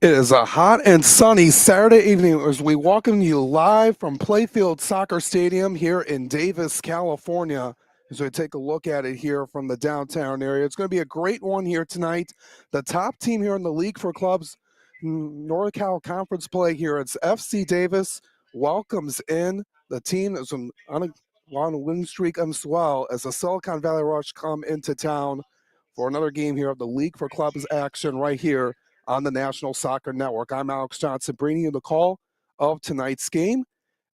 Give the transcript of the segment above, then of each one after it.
It is a hot and sunny Saturday evening as we welcome you live from Playfield Soccer Stadium here in Davis, California. As we take a look at it here from the downtown area, it's going to be a great one here tonight. The top team here in the league for clubs, NorCal Conference play here. It's FC Davis welcomes in the team that's on a win streak as well as the Silicon Valley Rush come into town for another game here of the League for Clubs action right here on the National Soccer Network. I'm Alex Johnson bringing you the call of tonight's game.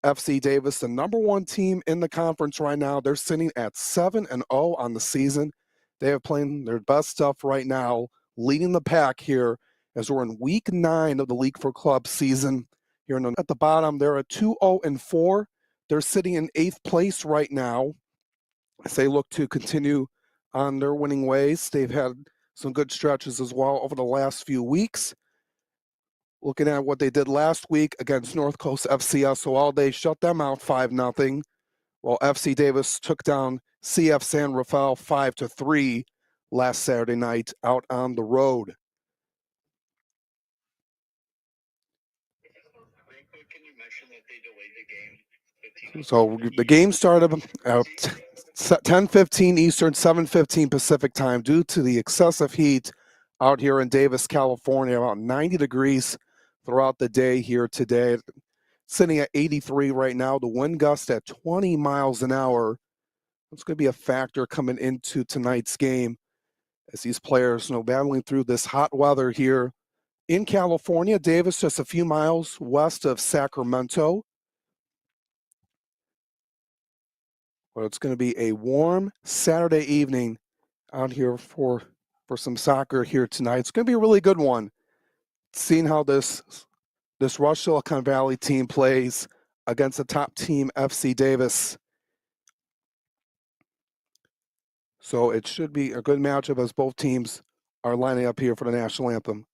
FC Davis, the number one team in the conference right now. They're sitting at 7-0 on the season. They have playing their best stuff right now, leading the pack here as we're in week 9 of the League for Clubs season. Here at the bottom, they're at 2-0-4. They're sitting in 8th place right now as they look to continue on their winning ways. They've had some good stretches as well over the last few weeks. Looking at what they did last week against North Coast FCSOL, they shut them out 5-0, while FC Davis took down CF San Rafael 5-3 last Saturday night out on the road. So the game started at 10:15 Eastern, 7:15 Pacific time due to the excessive heat out here in Davis, California, about 90 degrees throughout the day here today. Sitting at 83 right now, the wind gust at 20 miles an hour. It's going to be a factor coming into tonight's game as these players, battling through this hot weather here in California. Davis just a few miles west of Sacramento. Well, it's going to be a warm Saturday evening out here for some soccer here tonight. It's going to be a really good one. Seeing how this Rush Silicon Valley team plays against the top team, FC Davis. So it should be a good matchup as both teams are lining up here for the national anthem.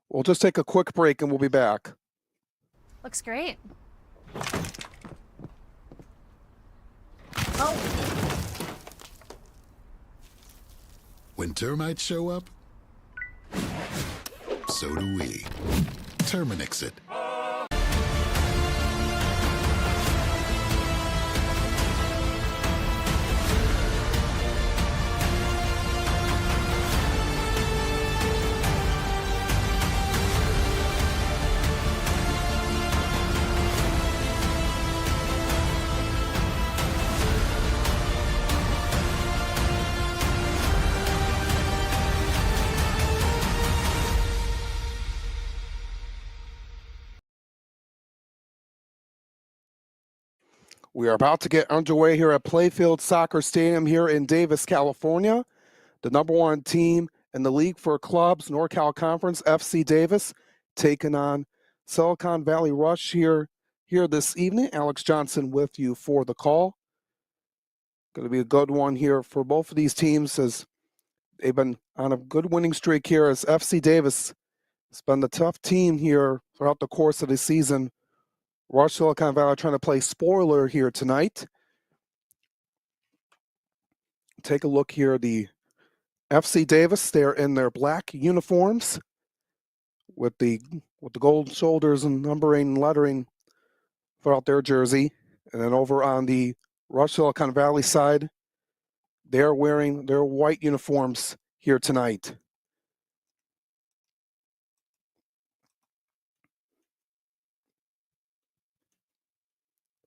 We'll just take a quick break and we'll be back. Looks great. Oh. When termites show up, so do we. Terminix it. We are about to get underway here at Playfield Soccer Stadium here in Davis, California. The number one team in the league for clubs, NorCal Conference, FC Davis, taking on Silicon Valley Rush here this evening. Alex Johnson with you for the call. Going to be a good one here for both of these teams as they've been on a good winning streak here as FC Davis has been the tough team here throughout the course of the season. Rush Silicon Valley trying to play spoiler here tonight. Take a look here. The FC Davis, they're in their black uniforms with the gold shoulders and numbering and lettering throughout their jersey. And then over on the Rush Silicon Valley side, they're wearing their white uniforms here tonight.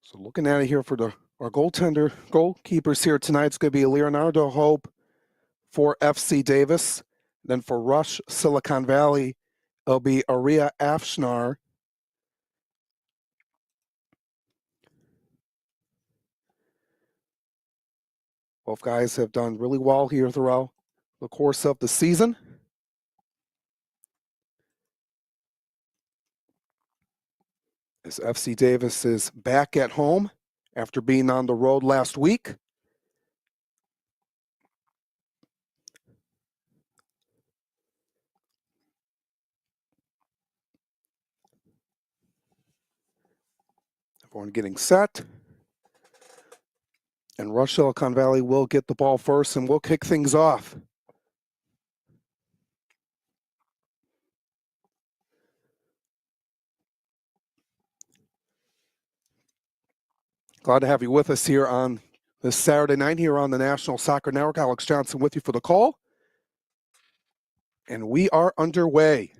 So looking at it here for our goalkeepers here tonight, it's going to be Leonardo Hope for FC Davis. Then for Rush Silicon Valley, it'll be Aria Afshnar. Both guys have done really well here throughout the course of the season. As FC Davis is back at home after being on the road last week. Everyone getting set. And Rush Silicon Valley will get the ball first, and we'll kick things off. Glad to have you with us here on this Saturday night here on the National Soccer Network. Alex Johnson with you for the call. And we are underway.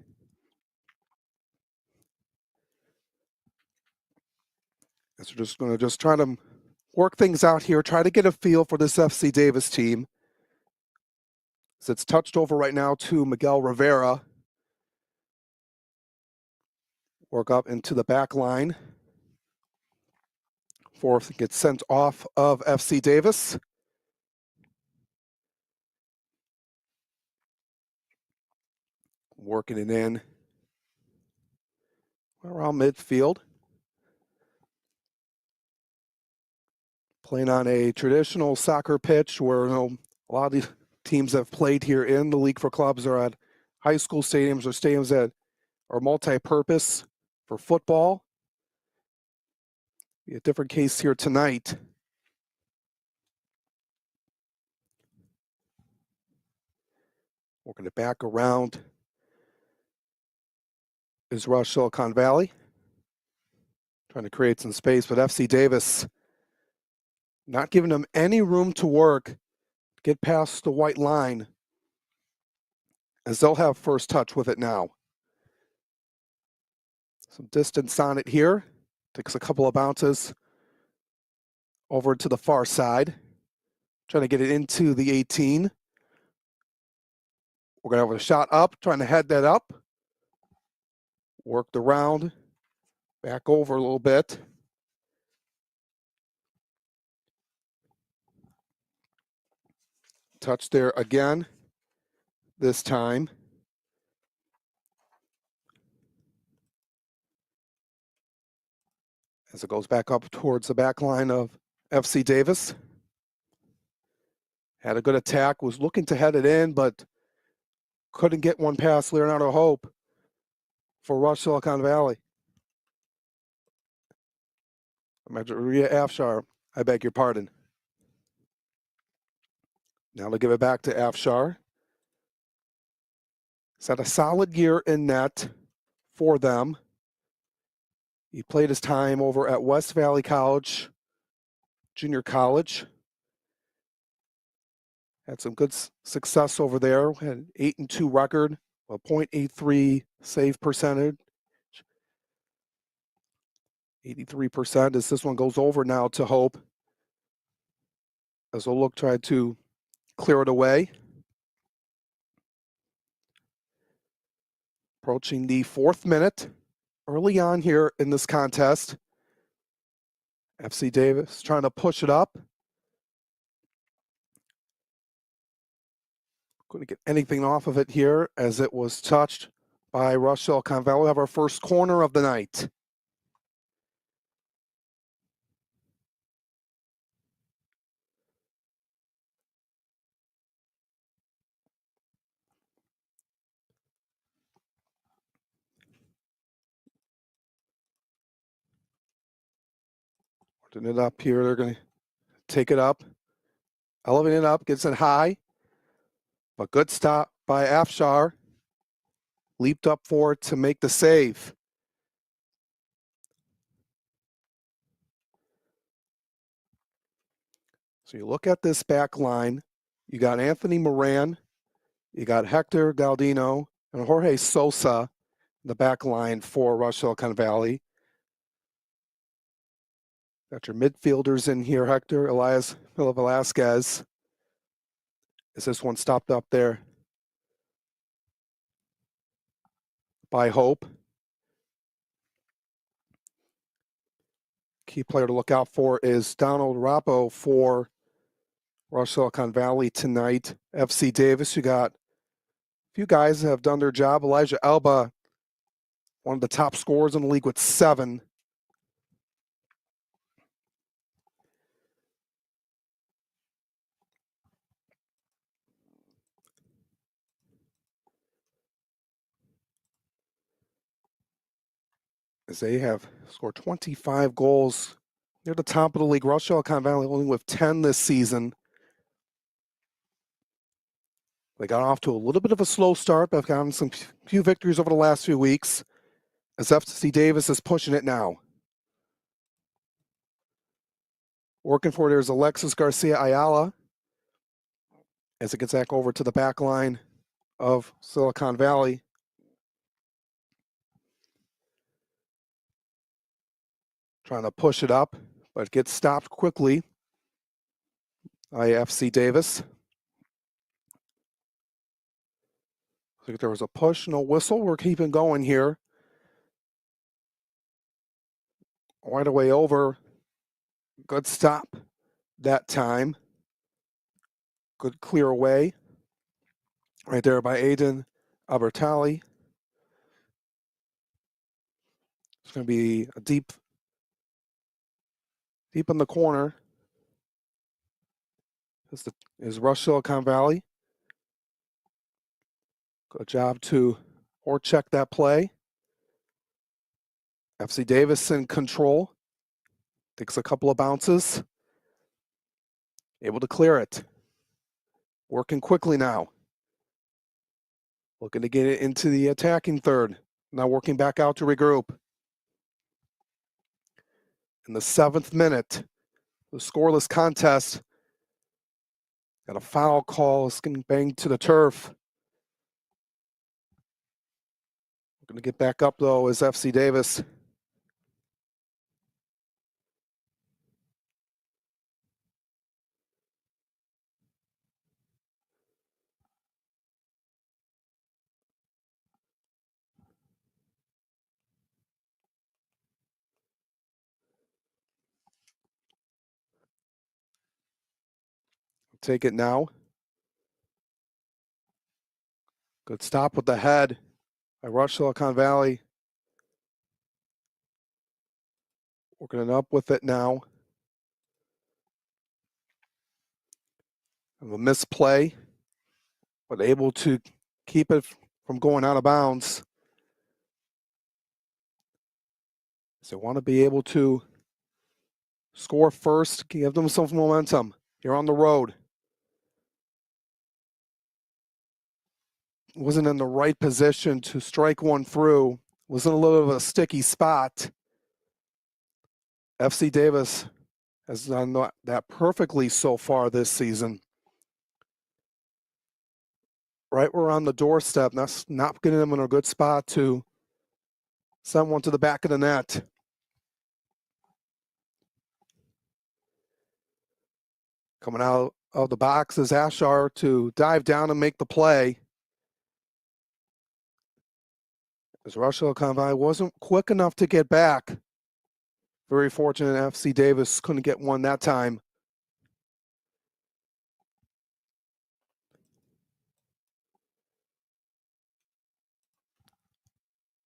So we're just going to try to work things out here, try to get a feel for this FC Davis team. So it's touched over right now to Miguel Rivera. Work up into the back line. Fourth gets sent off of FC Davis. Working it in around midfield. Playing on a traditional soccer pitch where a lot of these teams have played here in the League for Clubs are at high school stadiums or stadiums that are multi-purpose for football. Be a different case here tonight. Working it back around is Rush Silicon Valley. Trying to create some space, but FC Davis not giving them any room to work, get past the white line, as they'll have first touch with it now. Some distance on it here. Takes a couple of bounces over to the far side. Trying to get it into the 18. We're going to have a shot up, trying to head that up. Worked around, back over a little bit. Touch there again, this time. As it goes back up towards the back line of FC Davis. Had a good attack, was looking to head it in, but couldn't get one past Leonardo Hope for Rush Silicon Valley. Maria Afshar, I beg your pardon. Now to give it back to Afshar. He's had a solid year in net for them. He played his time over at West Valley College, junior college. Had some good success over there. Had an 8-2 record, a .83 save percentage. 83% as this one goes over now to Hope. As Oluk tried to clear it away. Approaching the 4th minute. Early on here in this contest. FC Davis trying to push it up. Couldn't get anything off of it here as it was touched by Rush Silicon Valley. We have our first corner of the night. Putting it up here, they're going to take it up. Elevating it up, gets it high. A good stop by Afshar. Leaped up for it to make the save. So you look at this back line. You got Anthony Moran. You got Hector Galdino and Jorge Sosa in the back line for Rush Silicon Valley. Got your midfielders in here, Hector, Elias Velasquez. Is this one stopped up there by Hope? Key player to look out for is Donald Rappo for Rush Silicon Valley tonight. FC Davis, you got a few guys that have done their job. Elijah Alba, one of the top scorers in the league with 7. as they have scored 25 goals. They're the top of the league. Ross Silicon Valley only with 10 this season. They got off to a little bit of a slow start, but have gotten some few victories over the last few weeks. As FC Davis is pushing it now. Working for there's Alexis Garcia Ayala as it gets back over to the back line of Silicon Valley. Trying to push it up, but gets stopped quickly by FC Davis. I think there was a push, no whistle. We're keeping going here. Right away over. Good stop that time. Good clear away. Right there by Aiden Albertali. It's going to be a deep in the corner. Is Rush Silicon Valley. Good job to check that play. FC Davis in control. Takes a couple of bounces. Able to clear it. Working quickly now. Looking to get it into the attacking third. Now working back out to regroup. In the 7th minute, the scoreless contest. Got a foul call. It's getting banged to the turf. Going to get back up, though, is FC Davis. Take it now. Good stop with the head by Rush Silicon Valley. Working it up with it now. A misplay, but able to keep it from going out of bounds. So want to be able to score first, give them some momentum. You're on the road. Wasn't in the right position to strike one through. Was in a little bit of a sticky spot. FC Davis has done that perfectly so far this season. Right, we're on the doorstep. That's not getting them in a good spot to send one to the back of the net. Coming out of the box is Ashar to dive down and make the play. As Rush Silicon Valley wasn't quick enough to get back. Very fortunate FC Davis couldn't get one that time.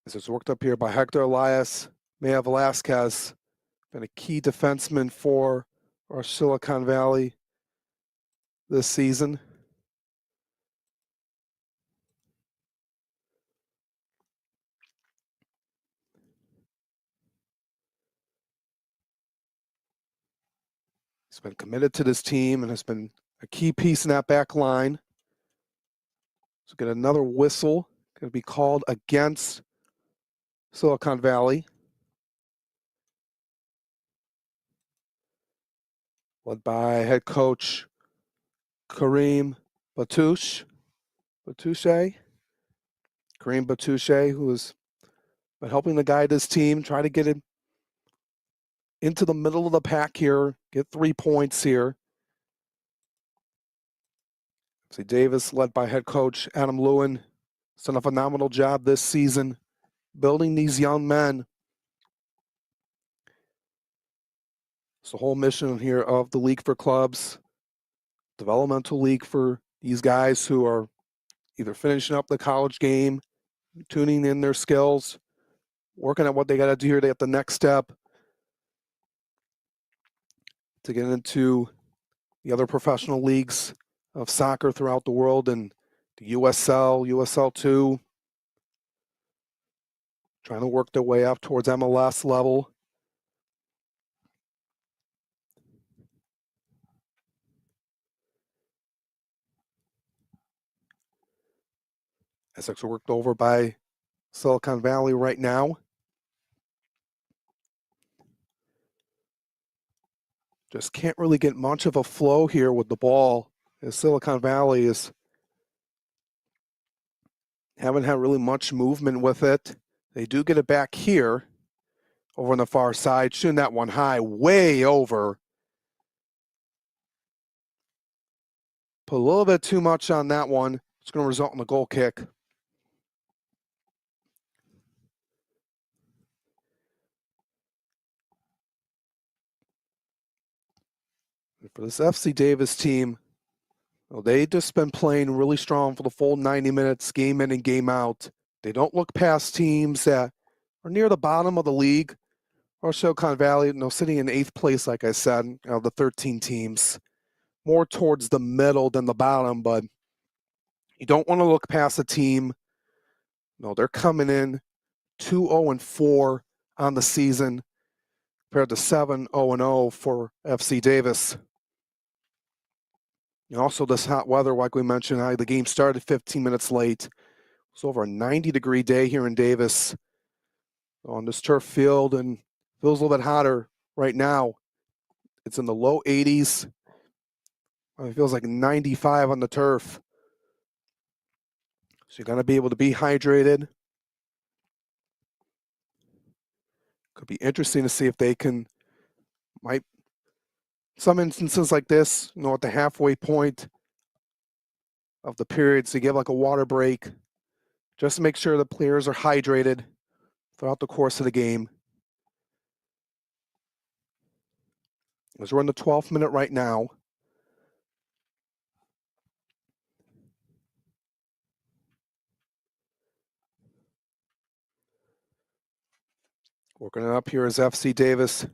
This is worked up here by Hector Elias. Maya Velasquez, been a key defenseman for Rush Silicon Valley this season. He's been committed to this team and has been a key piece in that back line. So get another whistle. Going to be called against Silicon Valley. Led by head coach Kareem Batouche. Kareem Batouche, who has been helping to guide his team, try to get it into the middle of the pack here, get 3 points here. See Davis, led by head coach Adam Lewin, has done a phenomenal job this season building these young men. It's the whole mission here of the League for Clubs, developmental league for these guys who are either finishing up the college game, tuning in their skills, working at what they got to do here to get the next step to get into the other professional leagues of soccer throughout the world, and the USL, USL2. trying to work their way up towards MLS level. Essex are worked over by Silicon Valley right now. Just can't really get much of a flow here with the ball, as Silicon Valley haven't had really much movement with it. They do get it back here over on the far side, shooting that one high, way over. Put a little bit too much on that one. It's going to result in a goal kick. For this FC Davis team, well, they've just been playing really strong for the full 90 minutes, game in and game out. They don't look past teams that are near the bottom of the league, or Silicon Valley, sitting in 8th place, like I said, the 13 teams. More towards the middle than the bottom, but you don't want to look past a team. No, they're coming in 2-0-4 on the season compared to 7-0-0 for FC Davis. And also this hot weather, like we mentioned, the game started 15 minutes late. It's over a 90-degree day here in Davis on this turf field, and feels a little bit hotter right now. It's in the low 80s. It feels like 95 on the turf. So you're going to be able to be hydrated. Could be interesting to see if they might, some instances like this, at the halfway point of the periods, to give like a water break, just to make sure the players are hydrated throughout the course of the game. As we're in the 12th minute right now. Working it up here is FC Davis.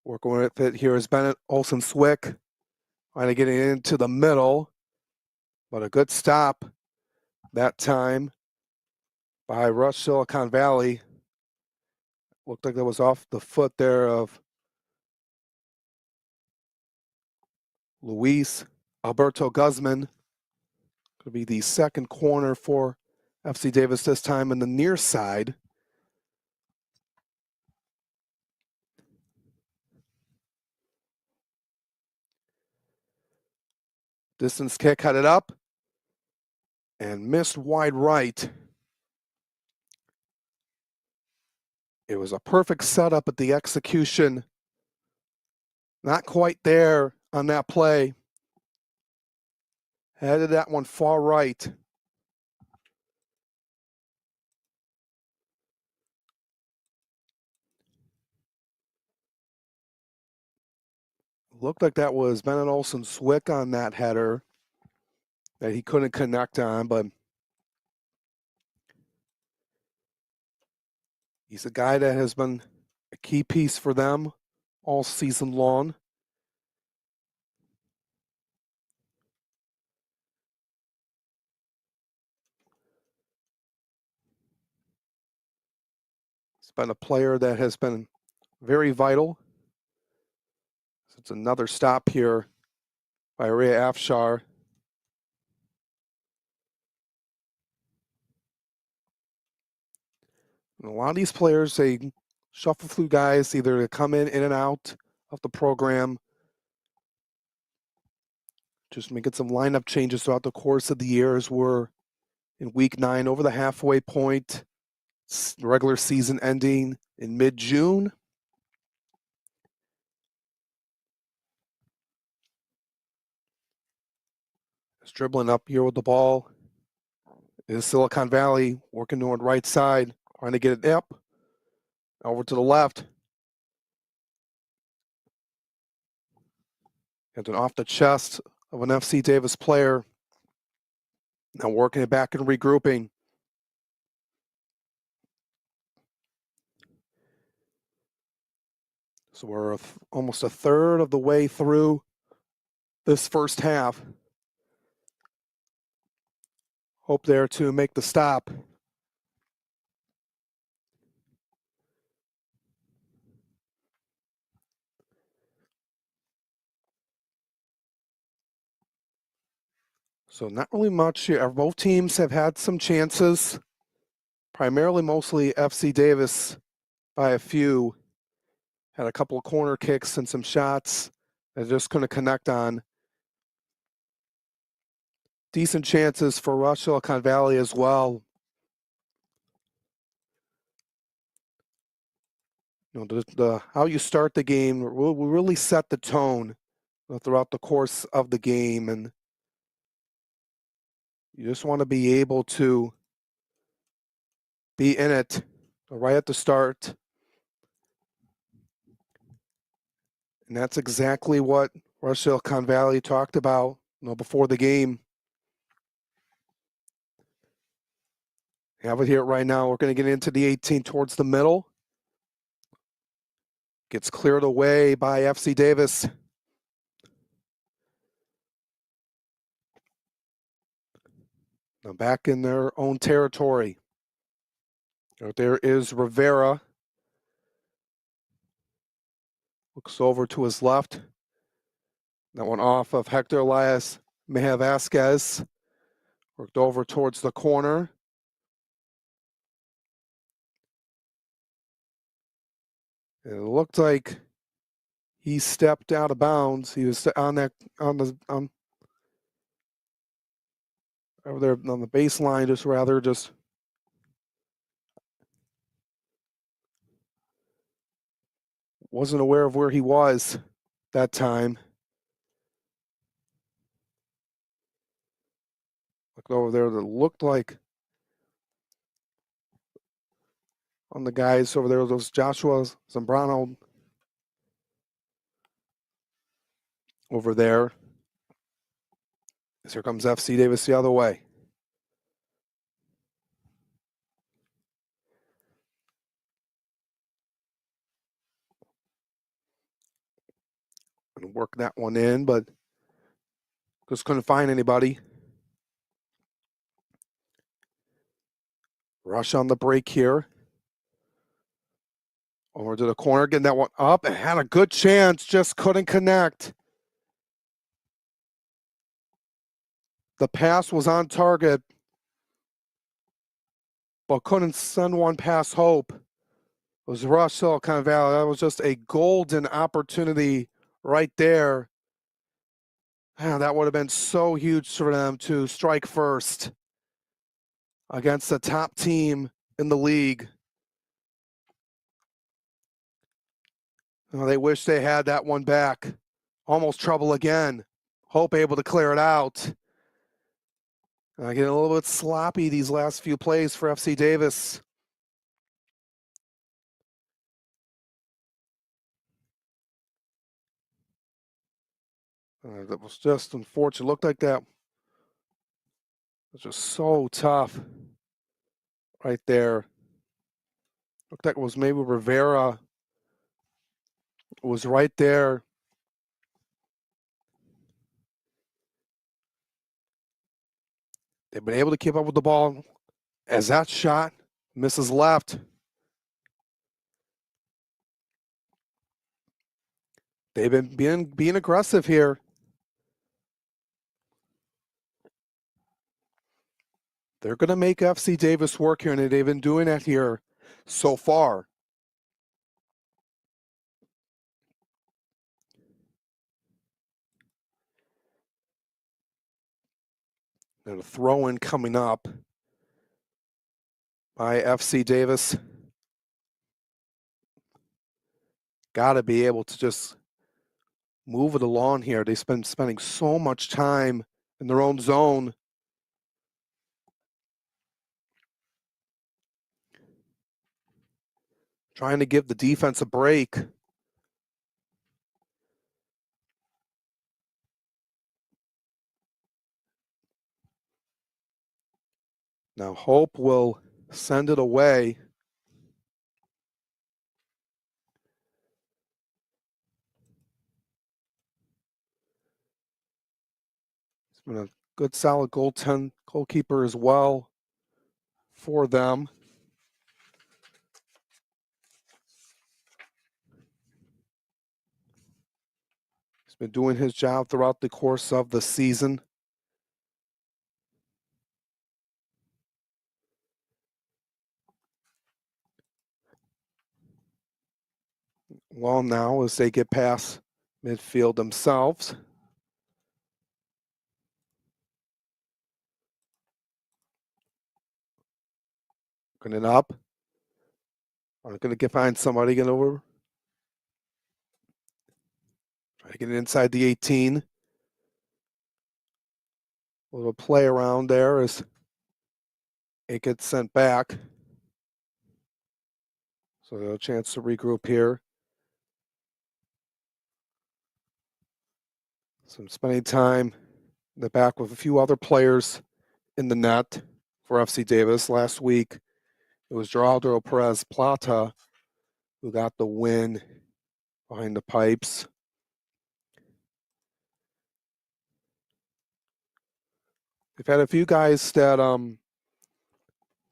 Working with it here is Bennett Olsen Swick. Trying to get it into the middle. But a good stop that time by Rush Silicon Valley. Looked like that was off the foot there of Luis Alberto Guzman. Could be the second corner for FC Davis, this time in the near side. Distance kick, headed up and missed wide right. It was a perfect setup, but the execution not quite there on that play. Headed that one far right. Looked like that was Bennett Olsen Swick on that header that he couldn't connect on, but he's a guy that has been a key piece for them all season long. He's been a player that has been very vital. So it's another stop here by Rhea Afshar. And a lot of these players, they shuffle through guys either to come in and out of the program, just making some lineup changes throughout the course of the year as we're in week 9, over the halfway point. Regular season ending in mid-June. It's dribbling up here with the ball is Silicon Valley, working toward right side, trying to get it up. Over to the left. And then off the chest of an FC Davis player. Now working it back and regrouping. So we're almost a third of the way through this first half. Hope there to make the stop. So not really much here. Both teams have had some chances, primarily mostly FC Davis by a few. Had a couple of corner kicks and some shots that just couldn't connect on. Decent chances for Rush Silicon Valley as well. You know, the how you start the game will really set the tone throughout the course of the game, and you just want to be able to be in it right at the start. And that's exactly what Rush Silicon Valley talked about, before the game. Have it here right now. We're going to get into the 18 towards the middle. Gets cleared away by FC Davis. Now back in their own territory. There is Rivera. Looks over to his left. That one off of Hector Elias Mejia Vasquez. Worked over towards the corner. And it looked like he stepped out of bounds. He was over there on the baseline, just wasn't aware of where he was that time. Looked over there, that looked like on the guys over there, those Joshua Zambrano over there. As here comes FC Davis the other way. Gonna work that one in, but just couldn't find anybody. Rush on the break here. Over to the corner, getting that one up, and had a good chance, just couldn't connect. The pass was on target, but couldn't send one past Hope. It was Rush Silicon Valley. That was just a golden opportunity right there. That would have been so huge for them to strike first against the top team in the league. They wish they had that one back. Almost trouble again. Hope able to clear it out. Getting a little bit sloppy these last few plays for FC Davis. That was just unfortunate. Looked like that was just so tough right there. Looked like it was maybe Rivera was right there. They've been able to keep up with the ball as that shot misses left. They've been being aggressive here. They're going to make FC Davis work here, and they've been doing that here so far. And a throw-in coming up by FC Davis. Got to be able to just move it along here. They've been spending so much time in their own zone. Trying to give the defense a break. Now Hope will send it away. It's been a good, solid goalkeeper as well for them. He's been doing his job throughout the course of the season. well now as they get past midfield themselves. Looking it up. I'm going to find somebody. Get over. Try to get it inside the 18. A little play around there as it gets sent back. So a chance to regroup here. So I'm spending time in the back with a few other players in the net for FC Davis. Last week, it was Geraldo Perez Plata who got the win behind the pipes. They've had a few guys that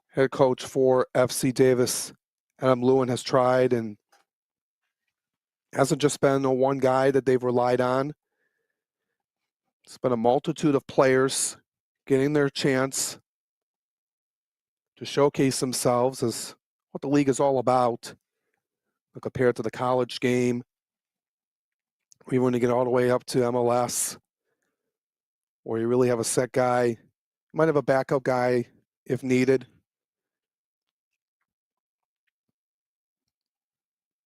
head coach for FC Davis, Adam Lewin, has tried, and hasn't just been the one guy that they've relied on. It's been a multitude of players getting their chance to showcase themselves as what the league is all about, compared to the college game. We want to get all the way up to MLS, where you really have a set guy. You might have a backup guy if needed.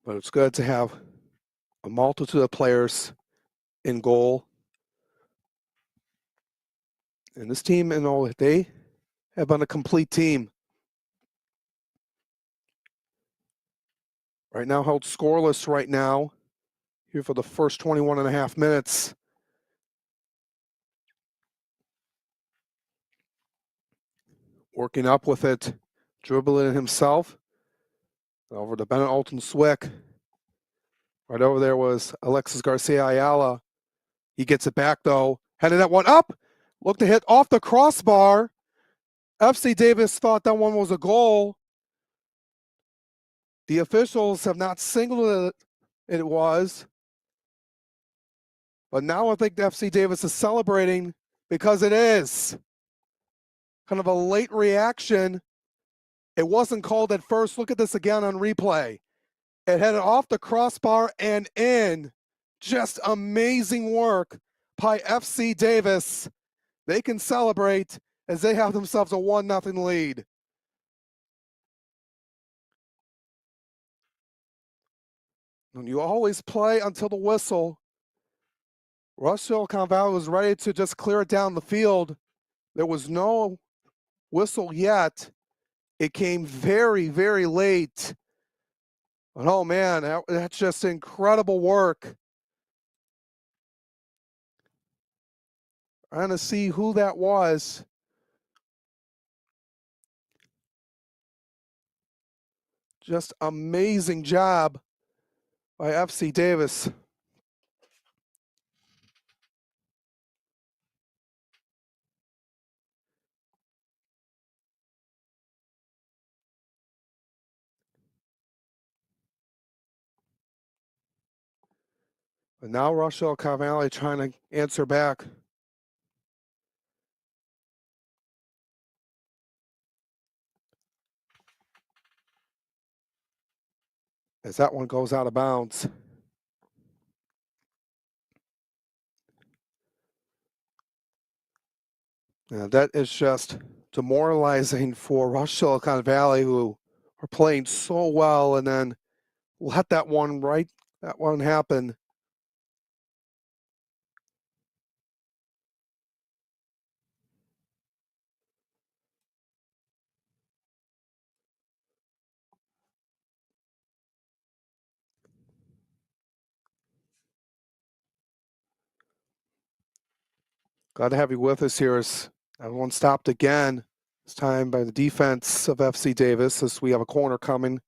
But it's good to have a multitude of players in goal. And this team, they have been a complete team. Right now, held scoreless right now, here for the first 21 and a half minutes. Working up with it, dribbling it himself. Over to Bennett Alton Swick. Right over there was Alexis Garcia Ayala. He gets it back though. Headed that one up. Looked to hit off the crossbar. FC Davis thought that one was a goal. The officials have not signaled it was. But now I think the FC Davis is celebrating because it is. Kind of a late reaction. It wasn't called at first. Look at this again on replay. It headed off the crossbar and in. Just amazing work by FC Davis. They can celebrate as they have themselves a 1-0 lead. And you always play until the whistle. Russell Conval was ready to just clear it down the field. There was no whistle yet. It came very, very late. But oh man, that's just incredible work. Trying to see who that was. Just amazing job by FC Davis. But now Rochelle Carvalho trying to answer back. As that one goes out of bounds. Now that is just demoralizing for Rochelle Valley, who are playing so well, and then let that one happen. Glad to have you with us here as everyone stopped again. This time by the defense of FC Davis as we have a corner coming.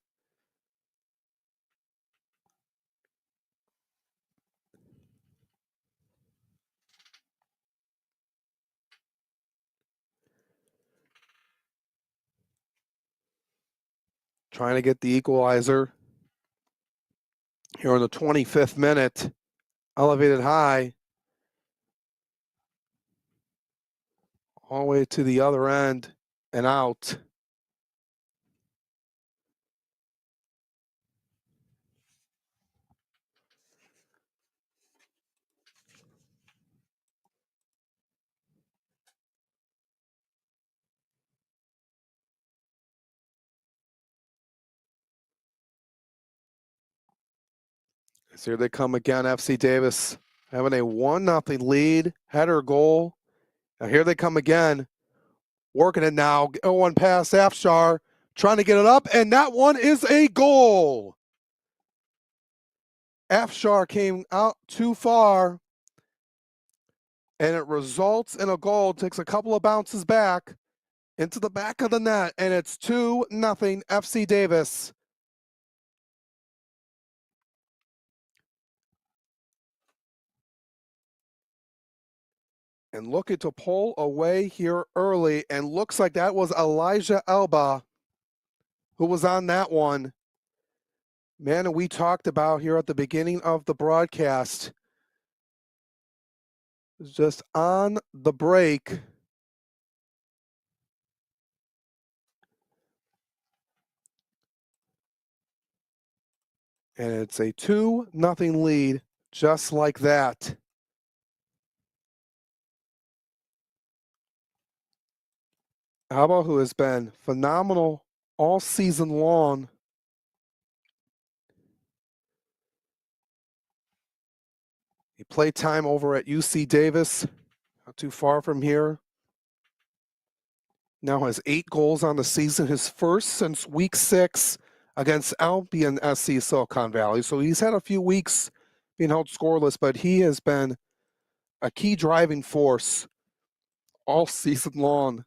Trying to get the equalizer here in the 25th minute. Elevated high. All the way to the other end and out. As here they come again, FC Davis having a 1-0 lead, header goal. Now here they come again, working it now, going past Afshar, trying to get it up, and that one is a goal. Afshar came out too far, and it results in a goal. Takes a couple of bounces back into the back of the net, and it's 2-0 FC Davis. And looking to pull away here early, and looks like that was Elijah Elba who was on that one. Man, and we talked about here at the beginning of the broadcast, just on the break. And it's a 2-0 lead, just like that. Alba, who has been phenomenal all season long. He played time over at UC Davis, not too far from here. Now has 8 goals on the season, his first since week 6 against Albion SC Silicon Valley. So he's had a few weeks being held scoreless, but he has been a key driving force all season long.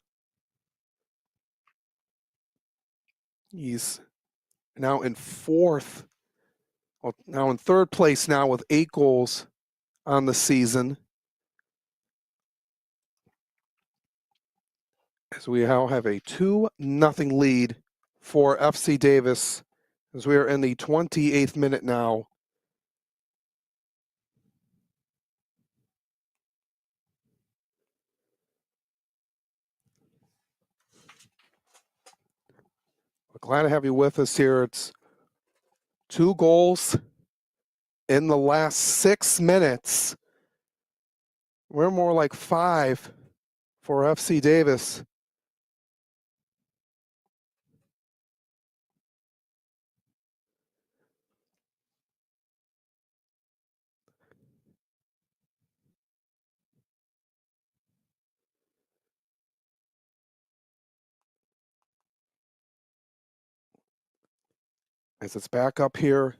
He's now in third place now with 8 goals on the season. As we now have a 2-0 lead for FC Davis, as we are in the 28th minute now. We're glad to have you with us here. It's 2 goals in the last 6 minutes. We're more like 5 for FC Davis. As it's back up here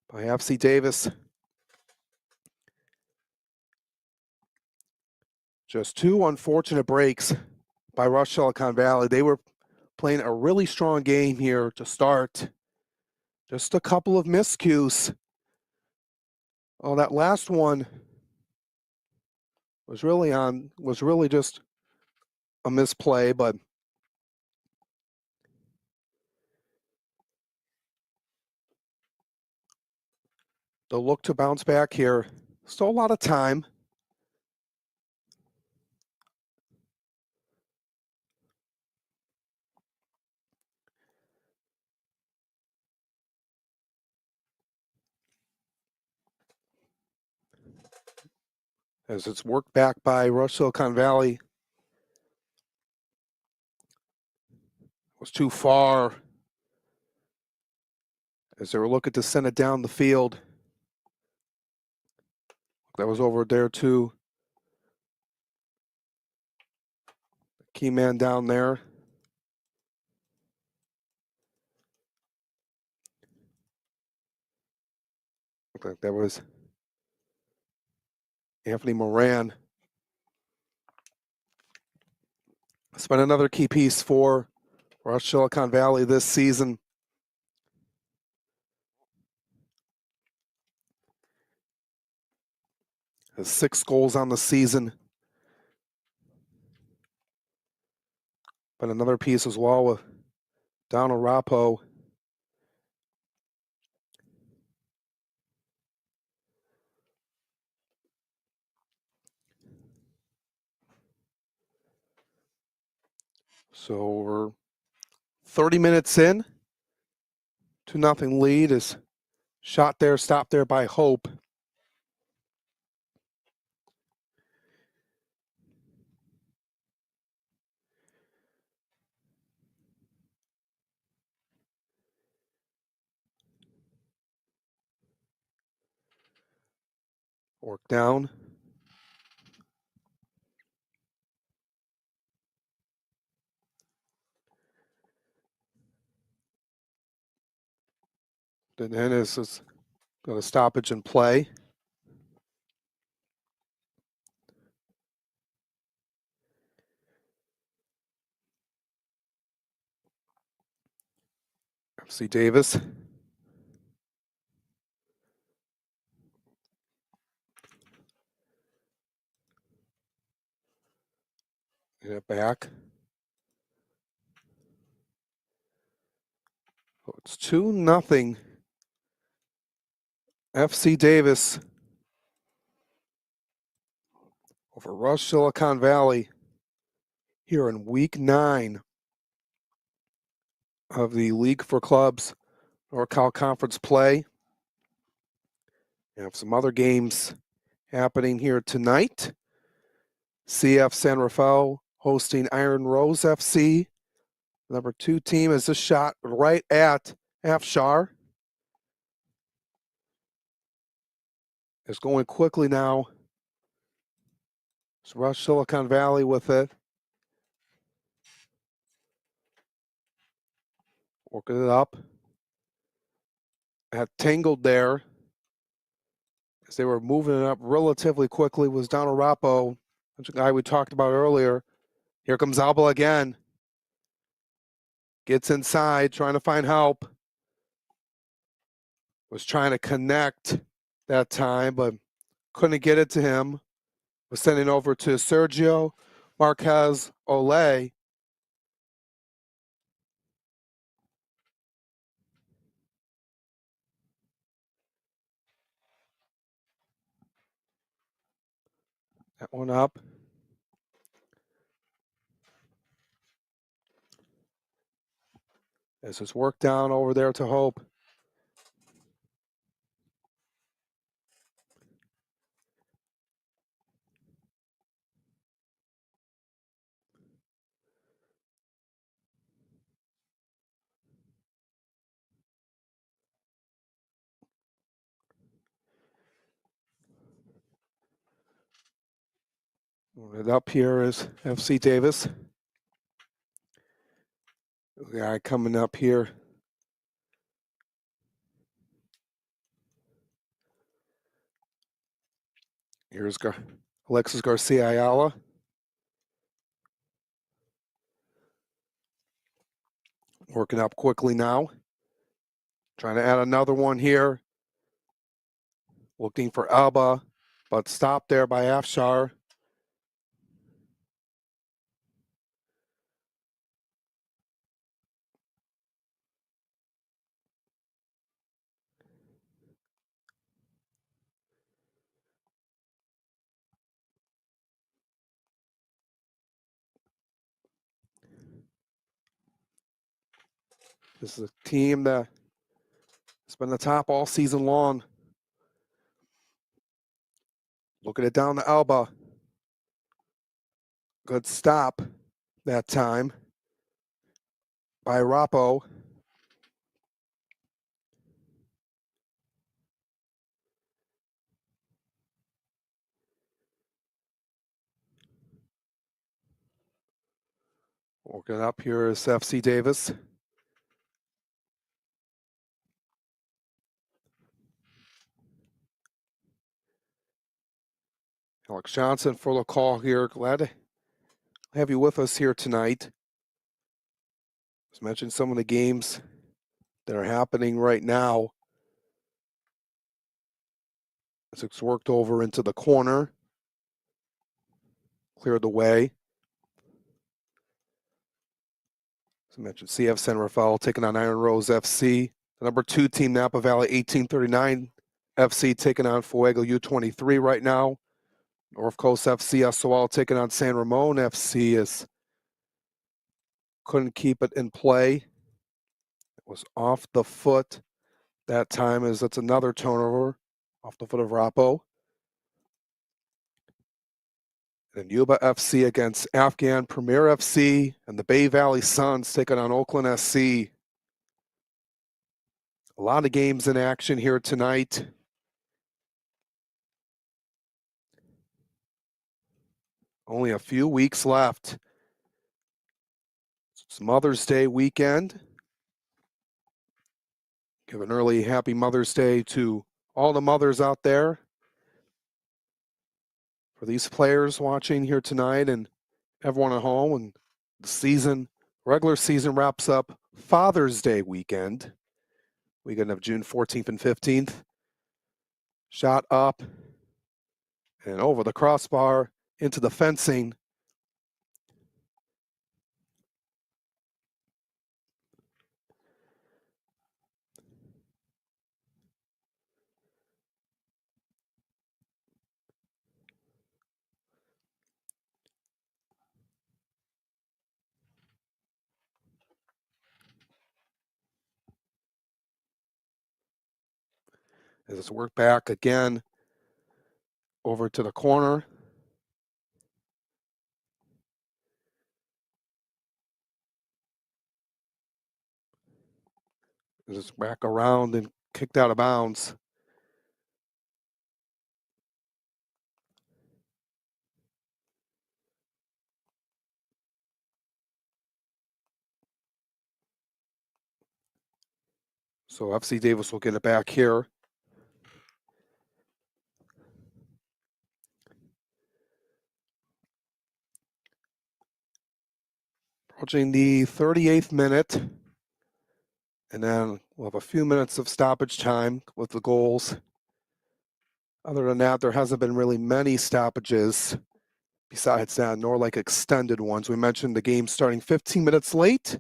by FC Davis. Just 2 unfortunate breaks by Rush Silicon Valley. They were playing a really strong game here to start. Just a couple of miscues. Oh, that last one was really just a misplay, but they'll look to bounce back here. Still a lot of time. As it's worked back by Rush Silicon Valley. Was too far. As they were looking to send it down the field. That was over there too. Key man down there. Looked like that was Anthony Moran. It's been another key piece for Rush Silicon Valley this season. Has 6 goals on the season. But another piece as well with Donald Rappo. So we're 30 minutes in. 2-0 lead is shot there, stopped there by Hope. Work down. Then Ennis is going to stoppage and play. FC Davis. Get it back. Oh, it's 2-0. FC Davis over Rush Silicon Valley here in week 9 of the League for Clubs NorCal Conference play. We have some other games happening here tonight. CF San Rafael hosting Iron Rose FC. Number 2 team is just shot right at Afshar. It's going quickly now. It's Rush Silicon Valley with it. Working it up. Had tangled there as they were moving it up relatively quickly. Was down to Rappo. That's a guy we talked about earlier. Here comes Alba again. Gets inside, trying to find help. Was trying to connect that time, but couldn't get it to him. Was sending over to Sergio Marquez Ole. That one up. As his work down over there to Hope. And up here is FC Davis. The guy coming up here. Here's Alexis Garcia Ayala. Working up quickly now. Trying to add another one here. Looking for Alba, but stopped there by Afshar. This is a team that has been the top all season long. Looking it down to Alba. Good stop that time by Rappo. Working up here is FC Davis. Alex Johnson for the call here. Glad to have you with us here tonight. Let's mention some of the games that are happening right now. As it's worked over into the corner. Cleared the way. As I mentioned, CF San Rafael taking on Iron Rose FC. The number 2 team, Napa Valley 1839 FC taking on Fuego U23 right now. North Coast FC SOL taking on San Ramon FC is couldn't keep it in play. It was off the foot that time as it's another turnover off the foot of Rappo. And Yuba FC against Afghan Premier FC and the Bay Valley Suns taking on Oakland SC. A lot of games in action here tonight. Only a few weeks left. It's Mother's Day weekend. Give an early happy Mother's Day to all the mothers out there. For these players watching here tonight and everyone at home, and the regular season wraps up Father's Day weekend of June 14th and 15th. Shot up and over the crossbar into the fencing. As it's worked back again over to the corner. As it's back around and kicked out of bounds. So FC Davis will get it back here. Approaching the 38th minute. And then we'll have a few minutes of stoppage time with the goals. Other than that, there hasn't been really many stoppages besides that, nor like extended ones. We mentioned the game starting 15 minutes late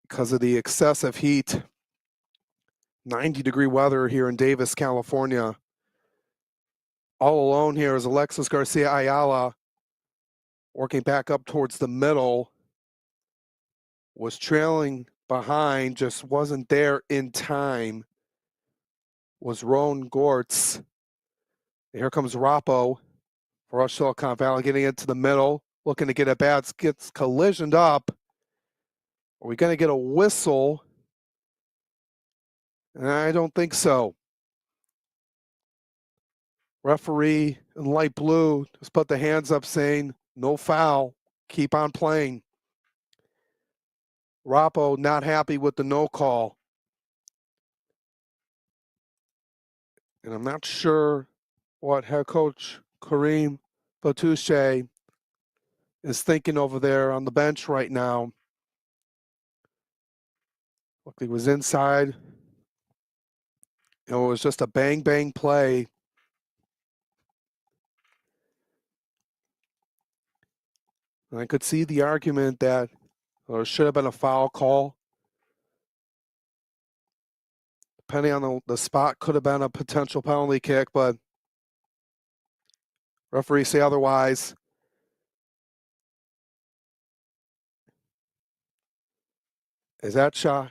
because of the excessive heat. 90-degree weather here in Davis, California. All alone here is Alexis Garcia Ayala working back up towards the middle. Was trailing behind, just wasn't there in time. Was Roan Gortz. Here comes Rappo for Rush Silicon Valley getting into the middle, looking to get it bad, gets collisioned up. Are we going to get a whistle? I don't think so. Referee in light blue just put the hands up saying, no foul, keep on playing. Rappo not happy with the no call. And I'm not sure what head coach Kareem Batouche is thinking over there on the bench right now. Look, he was inside. It was just a bang play. And I could see the argument that there should have been a foul call. Depending on the spot, could have been a potential penalty kick, but referees say otherwise. As that shot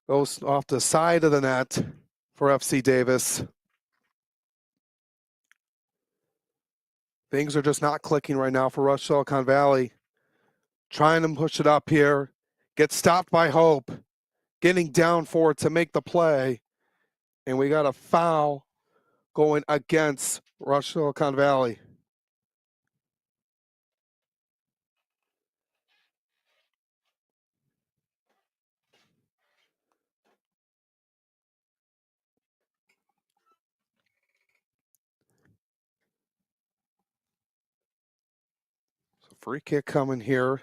goes off the side of the net for FC Davis. Things are just not clicking right now for Rush Silicon Valley. Trying to push it up here. Gets stopped by Hope. Getting down for it to make the play. And we got a foul going against Rush Silicon Valley. So free kick coming here.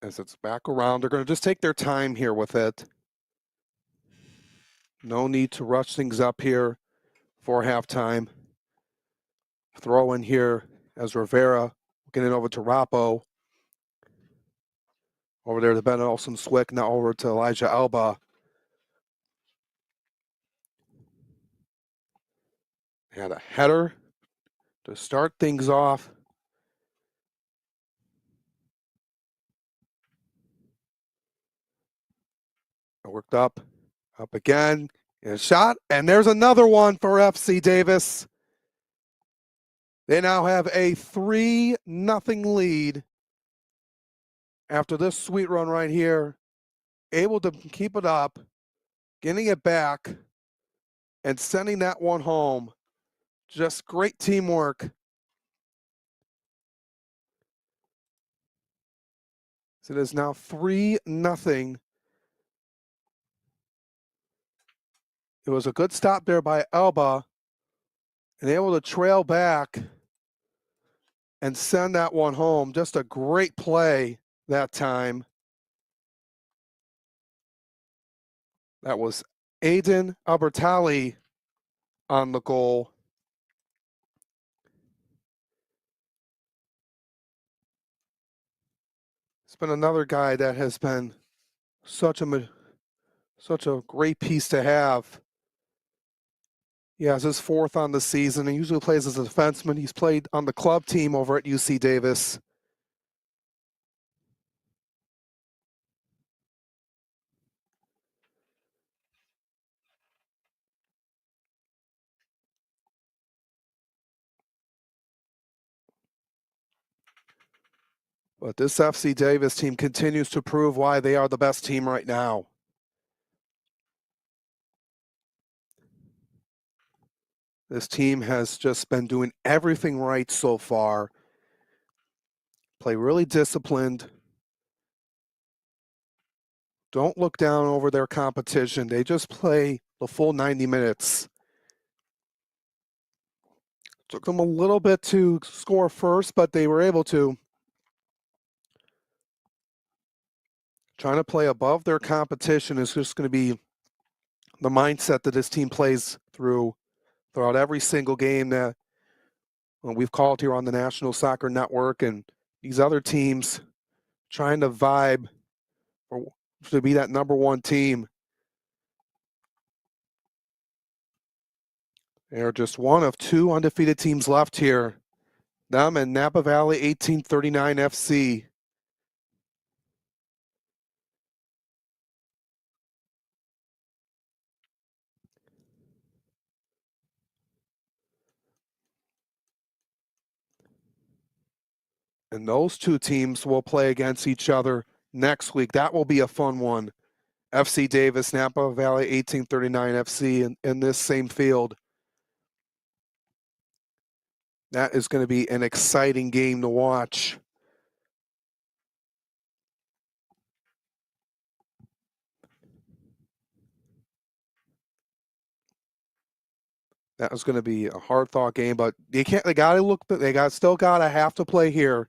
As it's back around, they're going to just take their time here with it. No need to rush things up here for halftime. Throw in here as Rivera getting over to Rappo. Over there to Ben Olsen Swick, now over to Elijah Alba. Had a header to start things off. Worked up again, and a shot, and there's another one for FC Davis. They now have a 3-0 lead after this sweet run right here. Able to keep it up, getting it back, and sending that one home. Just great teamwork. So it is now 3-0. It was a good stop there by Elba, and able to trail back and send that one home. Just a great play that time. That was Aiden Albertalli on the goal. It's been another guy that has been such a great piece to have. He has his 4th on the season. He usually plays as a defenseman. He's played on the club team over at UC Davis. But this FC Davis team continues to prove why they are the best team right now. This team has just been doing everything right so far. Play really disciplined. Don't look down over their competition. They just play the full 90 minutes. Took them a little bit to score first, but they were able to. Trying to play above their competition is just going to be the mindset that this team plays throughout every single game that we've called here on the National Soccer Network, and these other teams trying to vibe to be that number one team. They're just one of 2 undefeated teams left here. Them and Napa Valley 1839 FC. And those 2 teams will play against each other next week. That will be a fun one. FC Davis, Napa Valley 1839 FC in this same field. That is going to be an exciting game to watch. That was going to be a hard-fought game, but they got to look. Still got to have to play here.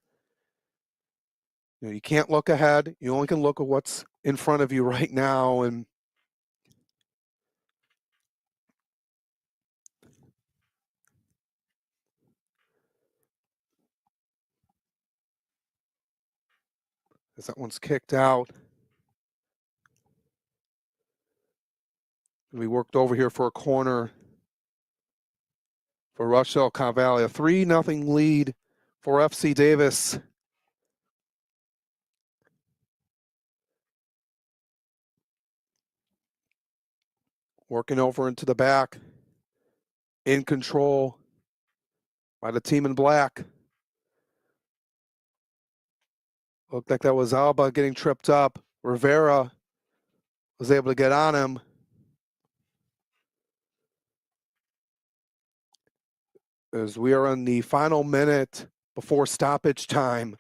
You can't look ahead. You only can look at what's in front of you right now, and as that one's kicked out. We worked over here for a corner for Rochelle Carvalho. A 3-0 lead for FC Davis. Working over into the back. In control by the team in black. Looked like that was Alba getting tripped up. Rivera was able to get on him. As we are in the final minute before stoppage time.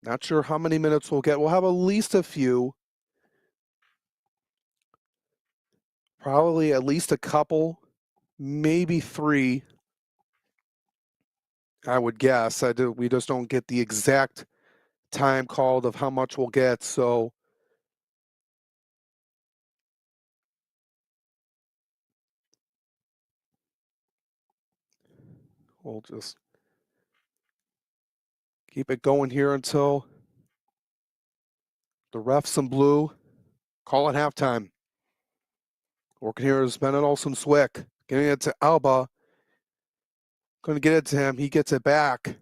Not sure how many minutes we'll get. We'll have at least a few. Probably at least a couple, maybe 3. I would guess. We just don't get the exact time called of how much we'll get, so we'll just keep it going here until the refs in blue call it halftime. Working here is Bennett Olsen Swick. Getting it to Alba. Going to get it to him. He gets it back.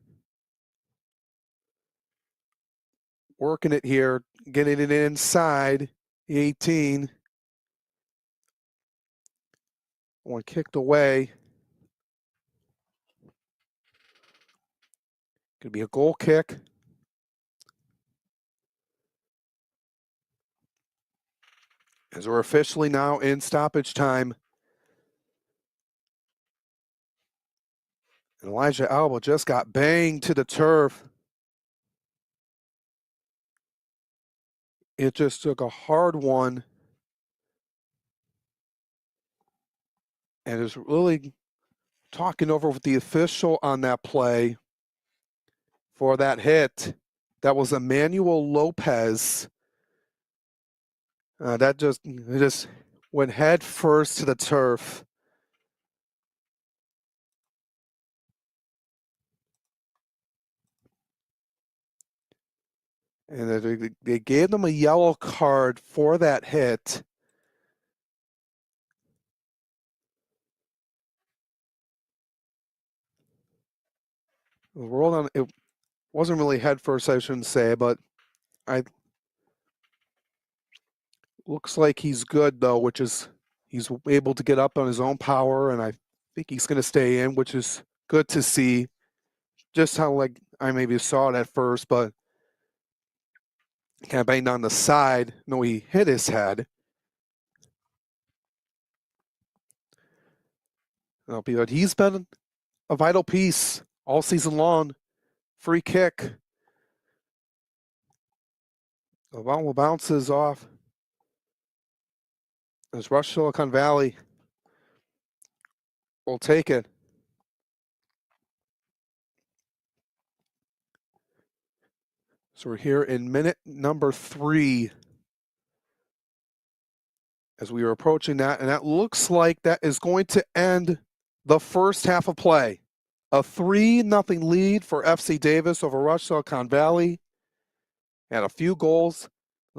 Working it here. Getting it inside the 18. One kicked away. Could be a goal kick. As we're officially now in stoppage time. And Elijah Alba just got banged to the turf. It just took a hard one. And is really talking over with the official on that play for that hit. That was Emmanuel Lopez. That just went head first to the turf. And they gave them a yellow card for that hit. It wasn't really head first, I shouldn't say, but looks like he's good though, which is he's able to get up on his own power, and I think he's going to stay in, which is good to see. Just how like I maybe saw it at first, but kind of banged on the side. No, he hit his head. But he's been a vital piece all season long. Free kick. The ball bounces off. As Rush Silicon Valley will take it. So we're here in minute number 3 as we are approaching that, and that looks like that is going to end the first half of play. A 3-0 lead for FC Davis over Rush Silicon Valley. And a few goals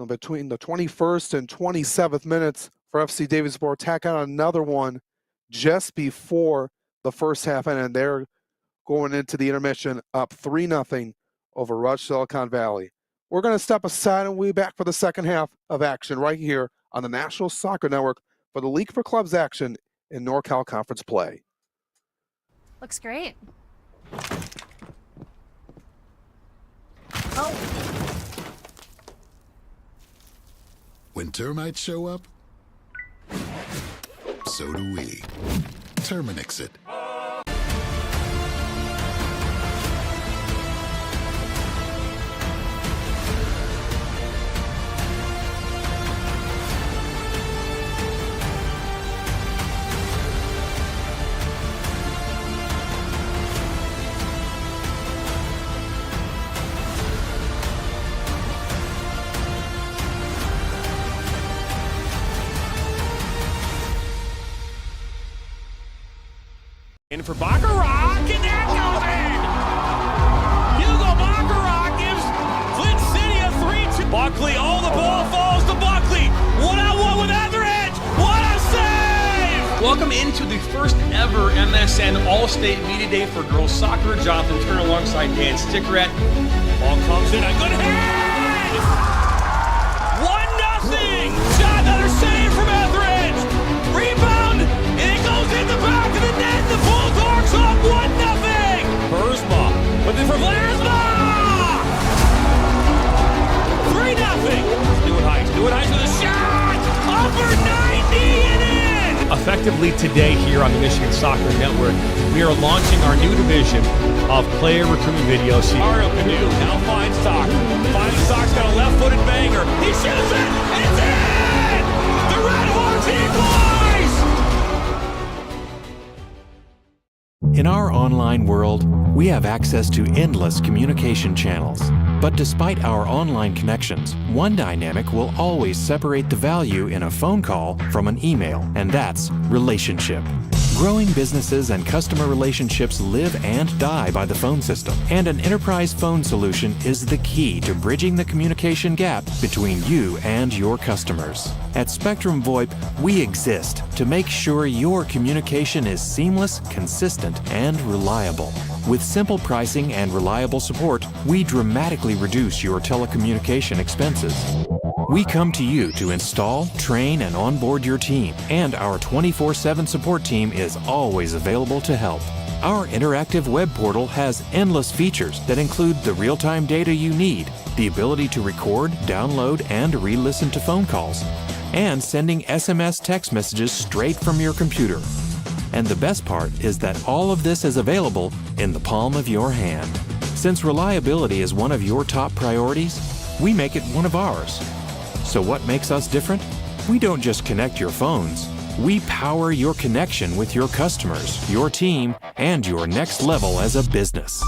between the 21st and 27th minutes for FC Davis before tack on another one just before the first half ended. And they're going into the intermission up 3-0 over Rush Silicon Valley. We're going to step aside and we'll be back for the second half of action right here on the National Soccer Network for the League for Clubs action in NorCal Conference play. Looks great. Oh. When termites show up, so do we. Terminix it. In for Baccarat, and that goes in! Hugo Baccarat gives Flint City a 3-2. Buckley, the ball falls to Buckley. 1-on-1 with Etheridge. What a save! Welcome into the first ever MSN All-State Media Day for Girls Soccer. Jonathan Turner alongside Dan Stickerett. Ball comes in, a good head! 1-0! Shot, another save from Etheridge! Rebound, and it goes in the back of the net. The Bulldogs up 1-0! Burzma, but then from Lasma! 3-0! Doing heights with a shot! Upper 90 and in! Effectively today here on the Michigan Soccer Network, we are launching our new division of player recruitment videos. Mario Canoe now finds Sock. Finds Sock's got a left-footed banger. He shoots it, and it's in! The Red Hawks equalize! In our online world, we have access to endless communication channels. But despite our online connections, one dynamic will always separate the value in a phone call from an email, and that's relationship. Growing businesses and customer relationships live and die by the phone system, and an enterprise phone solution is the key to bridging the communication gap between you and your customers. At Spectrum VoIP, we exist to make sure your communication is seamless, consistent, and reliable. With simple pricing and reliable support, we dramatically reduce your telecommunication expenses. We come to you to install, train, and onboard your team, and our 24/7 support team is always available to help. Our interactive web portal has endless features that include the real-time data you need, the ability to record, download, and re-listen to phone calls, and sending SMS text messages straight from your computer. And the best part is that all of this is available in the palm of your hand. Since reliability is one of your top priorities, we make it one of ours. So what makes us different? We don't just connect your phones. We power your connection with your customers, your team, and your next level as a business.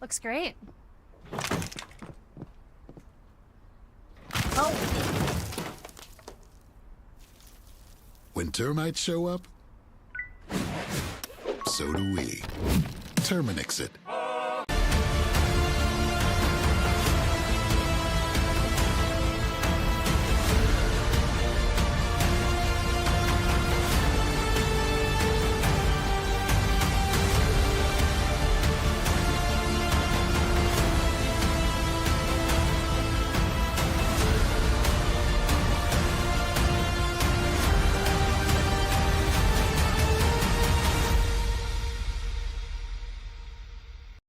Looks great. When termites show up, so do we. Terminix it.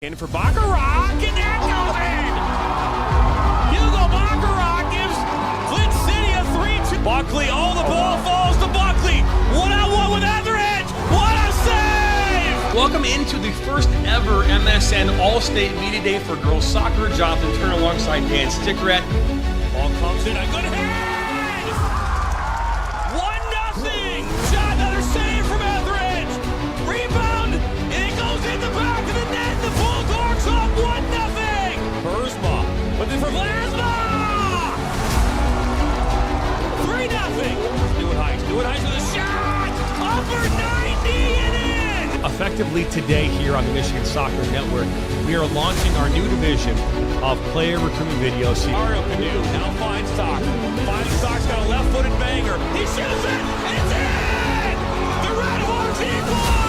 In for Baccarat, and that goes in! Hugo Baccarat gives Flint City a 3-2. Buckley, all the ball falls to Buckley. One-on-one with Etheridge. What a save! Welcome into the first ever MSN All-State Media Day for Girls Soccer. Jonathan Turner alongside Dan Stickrett. Ball comes in, a good head! 1-0. Shot, another save from Etheridge. Rebound, and it goes in the back of the net. The Bulldogs up 1-0. Burzma, looking for Plasma. 3-0. Stewart Heights with a shot. Upper 90 and in. Effectively today here on the Michigan Soccer Network, we are launching our new division of player recruitment videos. Mario Canoe now finds Stock. Finds Stock's got a left-footed banger. He shoots it, and it's in! The Red Hawks equalize!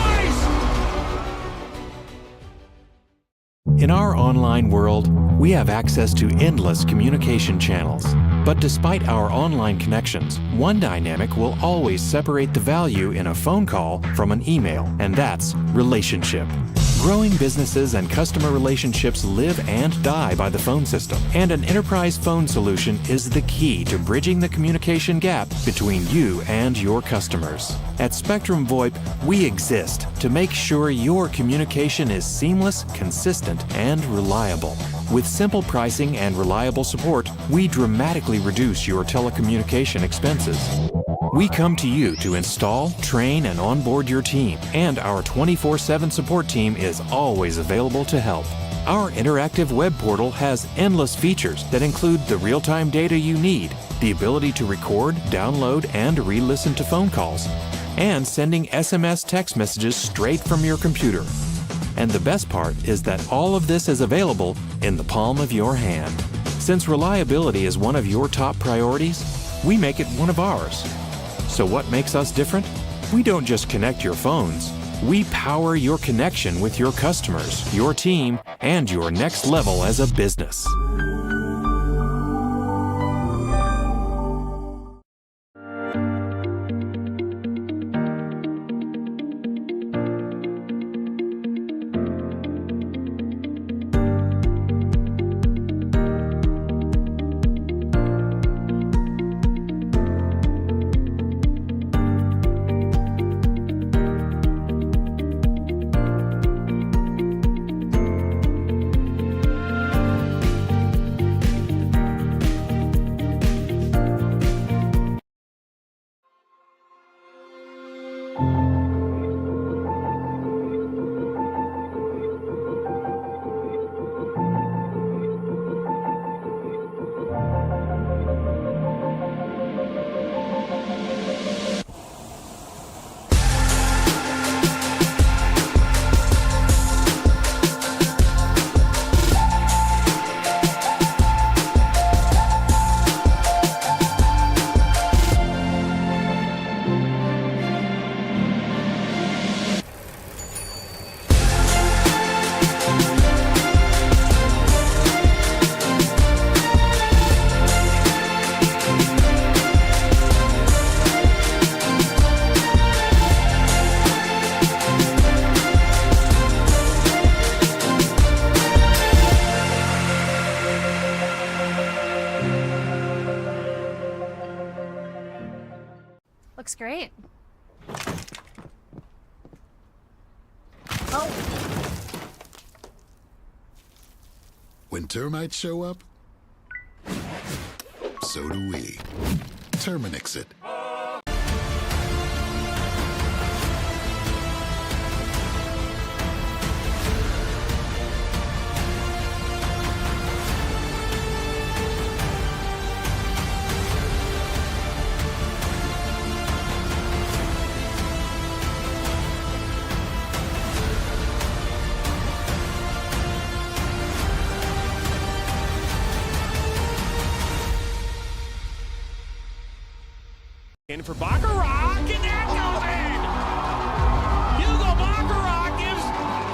In our online world, we have access to endless communication channels. But despite our online connections, one dynamic will always separate the value in a phone call from an email, and that's relationship. Growing businesses and customer relationships live and die by the phone system, and an enterprise phone solution is the key to bridging the communication gap between you and your customers. At Spectrum VoIP, we exist to make sure your communication is seamless, consistent, and reliable. With simple pricing and reliable support, we dramatically reduce your telecommunication expenses. We come to you to install, train, and onboard your team, and our 24/7 support team is always available to help. Our interactive web portal has endless features that include the real-time data you need, the ability to record, download, and re-listen to phone calls, and sending SMS text messages straight from your computer. And the best part is that all of this is available in the palm of your hand. Since reliability is one of your top priorities, we make it one of ours. So what makes us different? We don't just connect your phones. We power your connection with your customers, your team, and your next level as a business. Looks great. When termites show up, so do we. Terminix it. In for Baccarat, and that goes in! Hugo Baccarat gives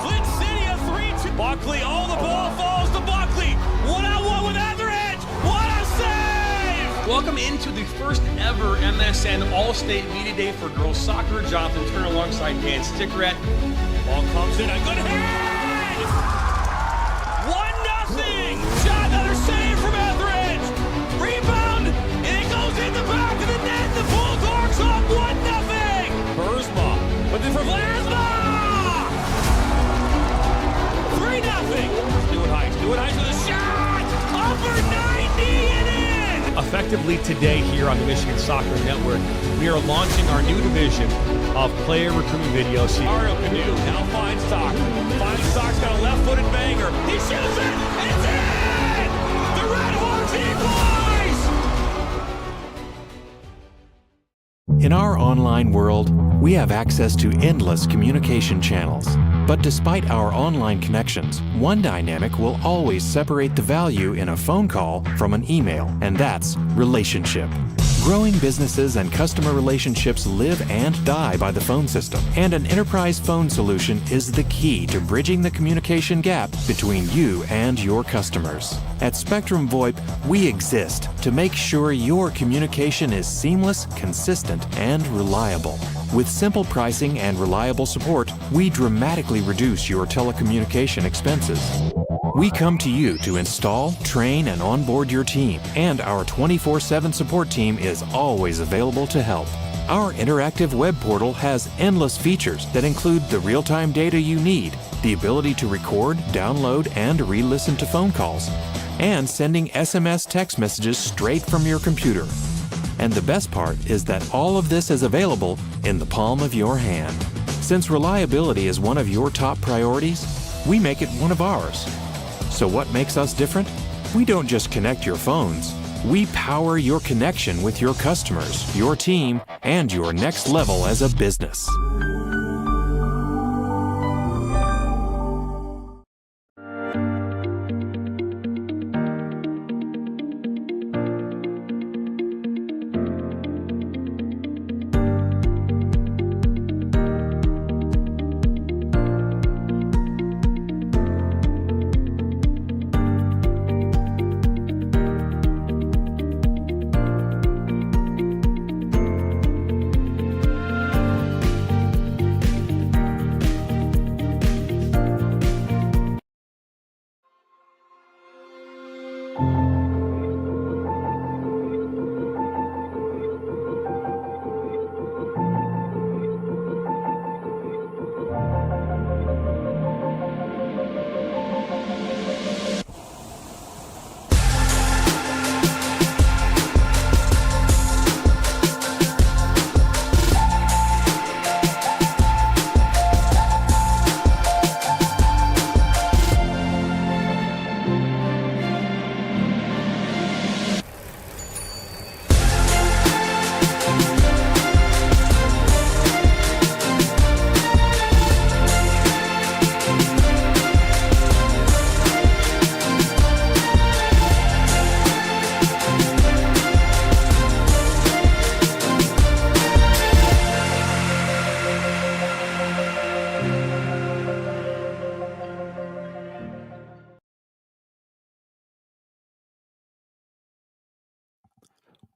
Flint City a 3-2. Buckley, all the ball falls to Buckley. One-on-one with Etheridge. What a save! Welcome into the first ever MSN All-State Media Day for Girls Soccer. Jonathan Turner alongside Dan Stickerett. Ball comes in, a good hit! 1-0! Shot, another save from Etheridge! Rebound, and it goes in the back of the net. The Bulldogs up 1-0! Burzma, but then for Vlasma! 3-0! Stewart Heights with a shot! Upper 90 and in! Effectively today here on the Michigan Soccer Network, we are launching our new division of player recruitment videos. Mario Canoe now finds Stock. Finds Stock's got a left-footed banger. He shoots it, and it's in! The Red Hawks equalize! In our online world, we have access to endless communication channels. But despite our online connections, one dynamic will always separate the value in a phone call from an email, and that's relationship. Growing businesses and customer relationships live and die by the phone system, and an enterprise phone solution is the key to bridging the communication gap between you and your customers. At Spectrum VoIP, we exist to make sure your communication is seamless, consistent, and reliable. With simple pricing and reliable support, we dramatically reduce your telecommunication expenses. We come to you to install, train, and onboard your team, and our 24/7 support team is always available to help. Our interactive web portal has endless features that include the real-time data you need, the ability to record, download, and re-listen to phone calls, and sending SMS text messages straight from your computer. And the best part is that all of this is available in the palm of your hand. Since reliability is one of your top priorities, we make it one of ours. So what makes us different? We don't just connect your phones. We power your connection with your customers, your team, and your next level as a business.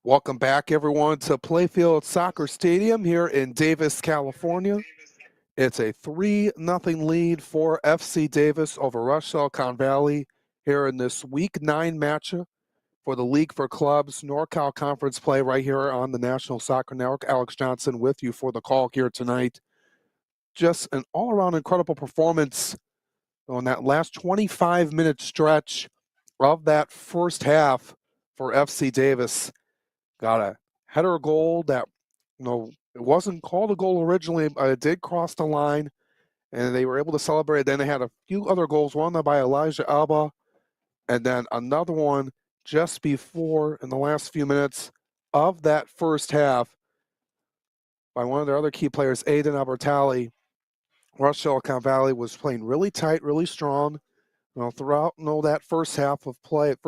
Welcome back, everyone, to Playfield Soccer Stadium here in Davis, California. It's a 3-0 lead for FC Davis over Rush Silicon Valley here in this Week 9 matchup for the League for Clubs NorCal Conference play right here on the National Soccer Network. Alex Johnson with you for the call here tonight. Just an all-around incredible performance on that last 25-minute stretch of that first half for FC Davis. Got a header goal that, it wasn't called a goal originally, but it did cross the line, and they were able to celebrate. Then they had a few other goals, one by Elijah Alba, and then another one just before, in the last few minutes of that first half, by one of their other key players, Aiden Albertalli. Rush Silicon Valley was playing really tight, really strong. Throughout that first half of that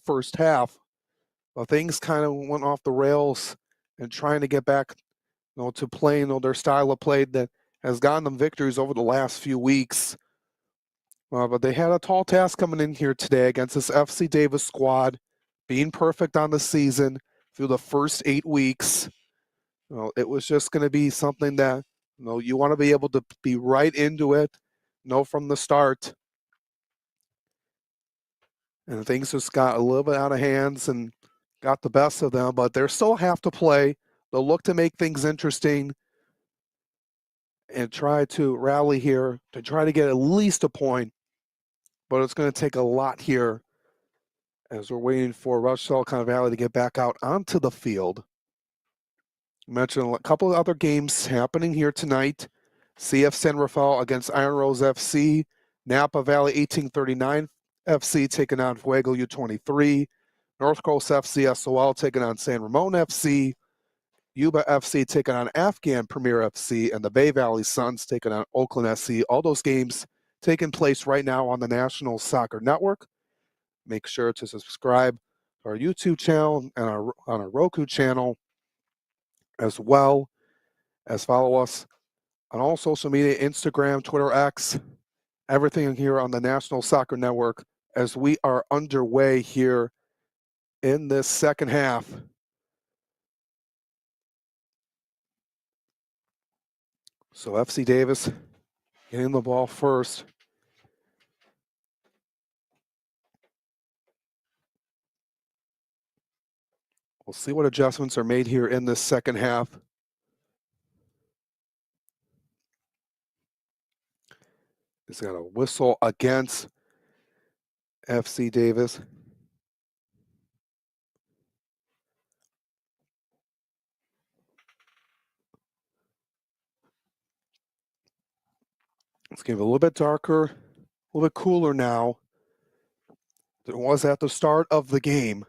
first half, things kind of went off the rails and trying to get back to playing their style of play that has gotten them victories over the last few weeks. But they had a tall task coming in here today against this FC Davis squad, being perfect on the season through the first 8 weeks. It was just going to be something that you want to be able to be right into it, from the start. And things just got a little bit out of hands and got the best of them, but they still have to play. They'll look to make things interesting and try to rally here to try to get at least a point. But it's going to take a lot here as we're waiting for Rush Silicon Valley to get back out onto the field. I mentioned a couple of other games happening here tonight. CF San Rafael against Iron Rose FC. Napa Valley 1839 FC taking on Fuego U23. North Coast FC SOL taking on San Ramon FC. Yuba FC taking on Afghan Premier FC, and the Bay Valley Suns taking on Oakland SC. All those games taking place right now on the National Soccer Network. Make sure to subscribe to our YouTube channel and on our Roku channel, as well as follow us on all social media, Instagram, Twitter, X, everything here on the National Soccer Network as we are underway here in this second half. So FC Davis getting the ball first. We'll see what adjustments are made here in this second half. He's got a whistle against FC Davis. It's getting a little bit darker, a little bit cooler now than it was at the start of the game.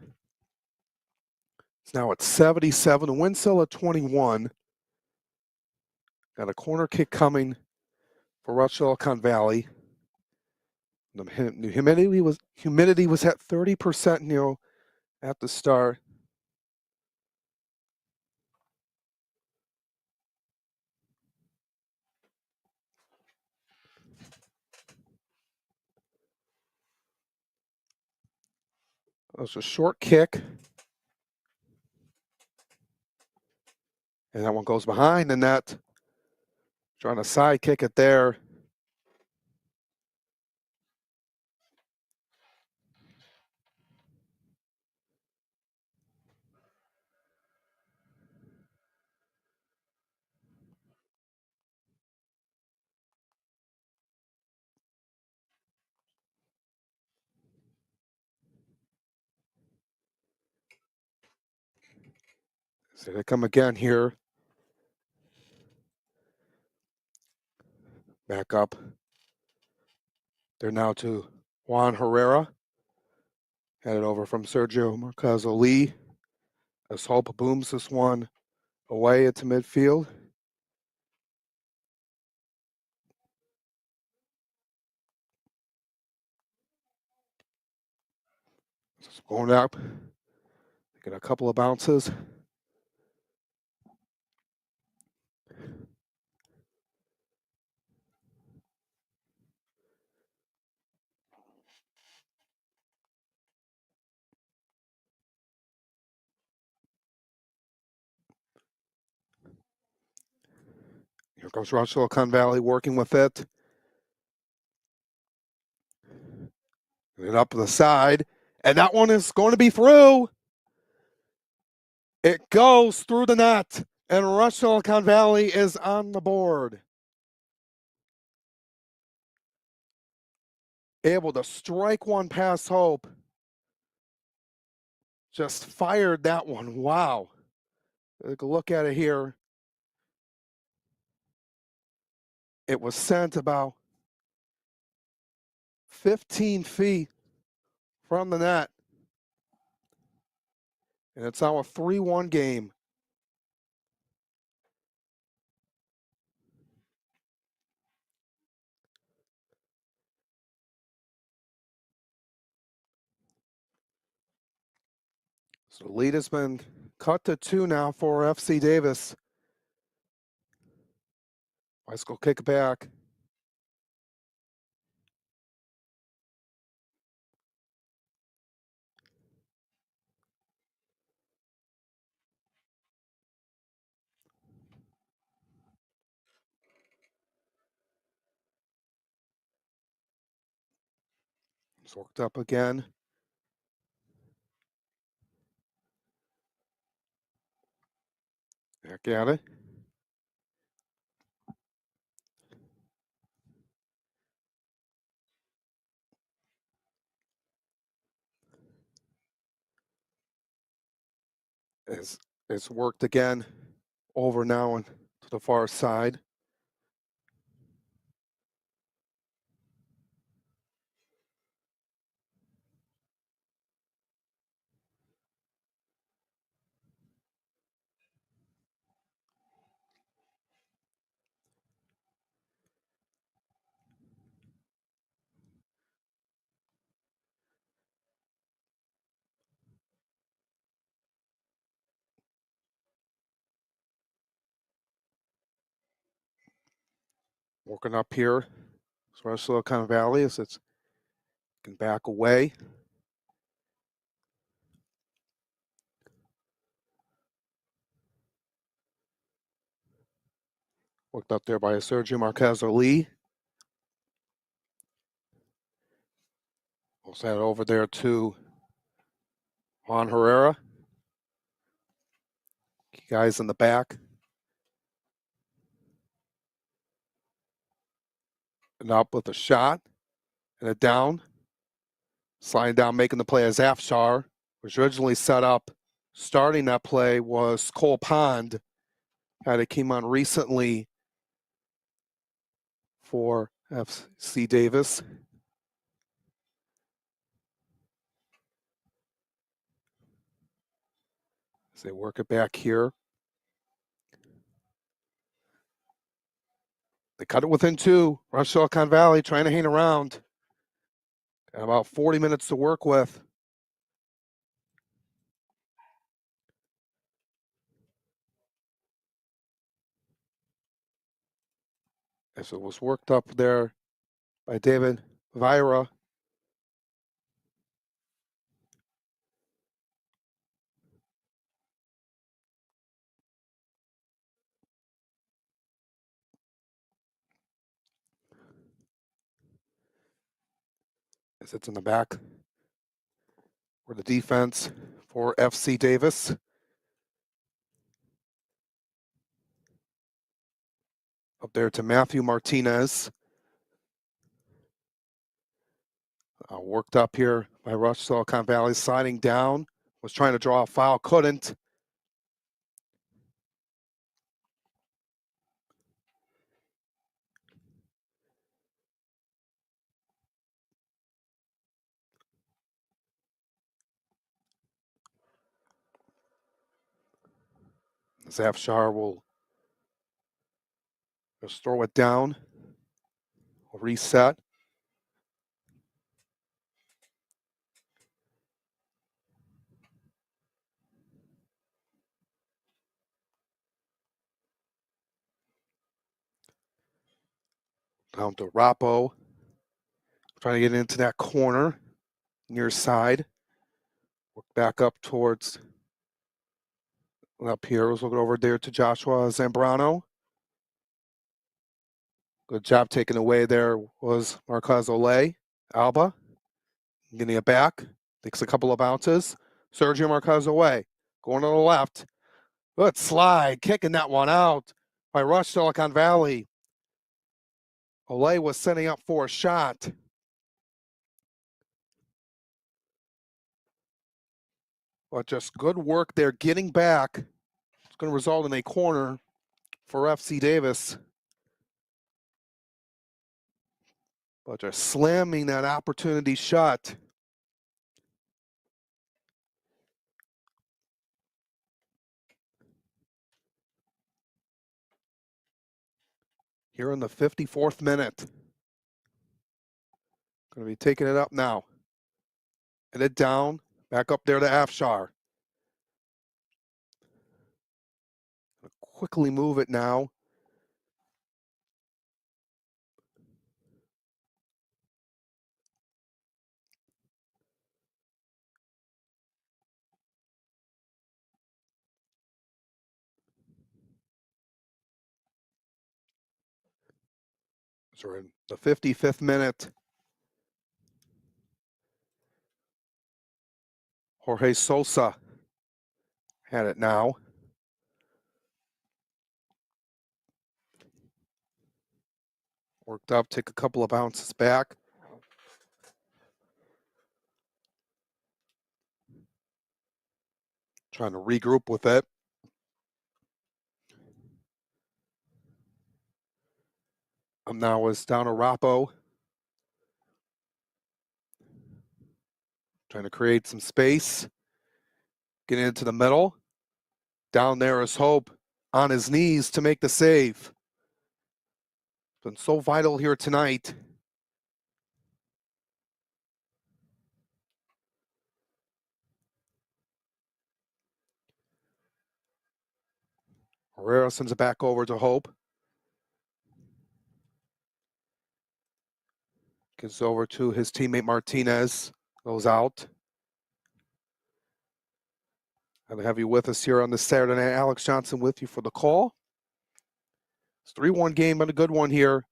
It's now at 77, the wind still at 21. Got a corner kick coming for Rush Silicon Valley. The humidity was at 30%, at the start. That was a short kick. And that one goes behind the net. Trying to side kick it there. So they come again here. Back up. They're now to Juan Herrera. Headed over from Sergio Marcazo Lee. As Hope booms this one away into midfield. Just going up. Get a couple of bounces. Here comes Silicon Valley working with it. And up the side. And that one is going to be through. It goes through the net. And Silicon Valley is on the board. Able to strike one past Hope. Just fired that one. Wow. Take a look at it here. It was sent about 15 feet from the net. And it's now a 3-1 game. So the lead has been cut to 2 now for FC Davis. Bicycle kick it back. It's worked up again. Back at it. It's worked again over now and to the far side. Working up here. So Silicon Valley as it's can back away. Worked up there by Sergio Marquez or Lee. We'll send it over there to Juan Herrera. Guys in the back. And up with a shot and a down. Sliding down, making the play as Afshar. Was originally set up. Starting that play was Cole Pond. It came on recently for FC Davis. As they work it back here. They cut it within 2. Silicon Valley trying to hang around. Got about 40 minutes to work with. As it was worked up there by David Vieira. As it's in the back for the defense for FC Davis. Up there to Matthew Martinez. Worked up here by Silicon Valley, sliding down. Was trying to draw a foul, couldn't. Afshar will just throw it down. We'll reset. Down to Rappo. Trying to get into that corner near side. Work back up towards up here. Let's look over there to Joshua Zambrano. Good job taking away there was Marquez Olay. Alba getting it back. Takes a couple of bounces. Sergio Marquez away. Going to the left. Good slide. Kicking that one out by Rush Silicon Valley. Olay was setting up for a shot. But just good work there getting back. It's going to result in a corner for FC Davis. But just slamming that opportunity shot. Here in the 54th minute. Going to be taking it up now. And it down. Back up there to Afshar. Quickly move it now. So we're in the 55th minute. Jorge Sosa had it now. Worked up, take a couple of bounces back. Trying to regroup with it. Now is down to Rappo. Trying to create some space. Getting into the middle. Down there is Hope on his knees to make the save. Been so vital here tonight. Herrera sends it back over to Hope. Gives over to his teammate Martinez. Goes out. Glad to have you with us here on this Saturday night. Alex Johnson with you for the call. It's a 3-1 game, but a good one here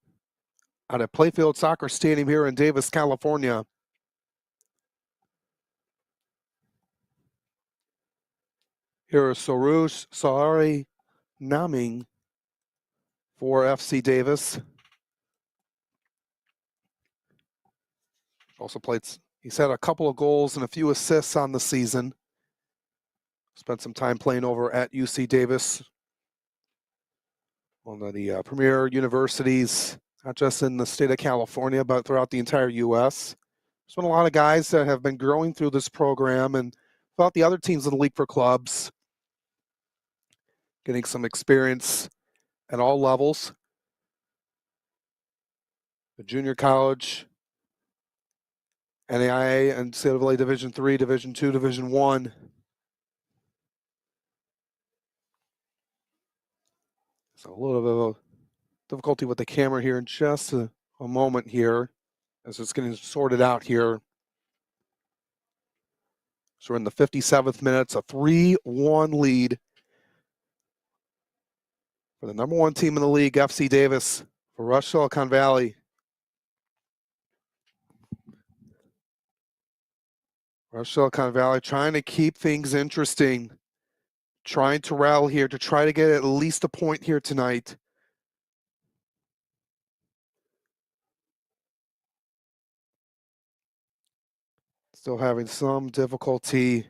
out at Playfield Soccer Stadium here in Davis, California. Here is Soroush Sahari Naming for FC Davis. Also played, he's had a couple of goals and a few assists on the season. Spent some time playing over at UC Davis, one of the premier universities, not just in the state of California, but throughout the entire U.S. There's been a lot of guys that have been growing through this program and throughout the other teams in the league for clubs, getting some experience at all levels. The junior college, NAIA, and NCAA Division III, Division II, Division I. So a little bit of a difficulty with the camera here in just a moment here as it's getting sorted out here. So we're in the 57th minute. It's a 3-1 lead for the number one team in the league, FC Davis, for Rush Silicon Valley. Rush Silicon Valley trying to keep things interesting, trying to rally here to try to get at least a point here tonight. Still having some difficulty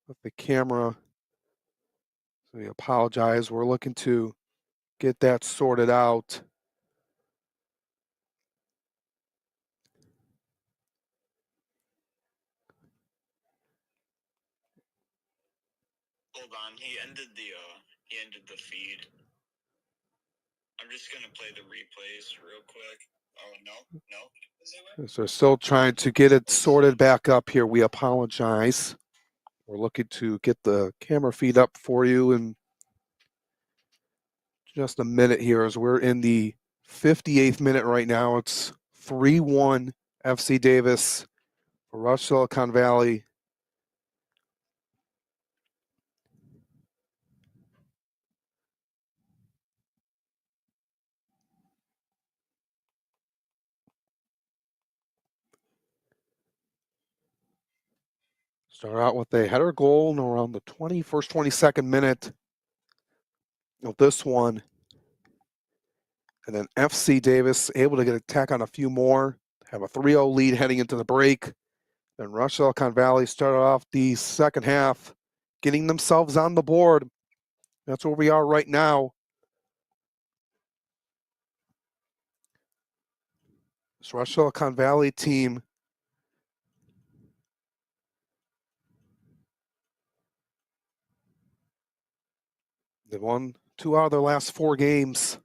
with the camera. So we apologize. We're looking to get that sorted out. Hold on, he ended the feed. I'm just gonna play the replays real quick. Oh no. So we're still trying to get it sorted back up here. We apologize. We're looking to get the camera feed up for you in just a minute here as we're in the 58th minute right now. It's 3-1 FC Davis for Rush Silicon Valley. Start out with a header goal around the 22nd minute of this one. And then FC Davis able to get a tack on a few more, have a 3-0 lead heading into the break. Then Rush Silicon Valley started off the second half, getting themselves on the board. That's where we are right now. This Rush Silicon Valley team they won 2 out of their last 4 games.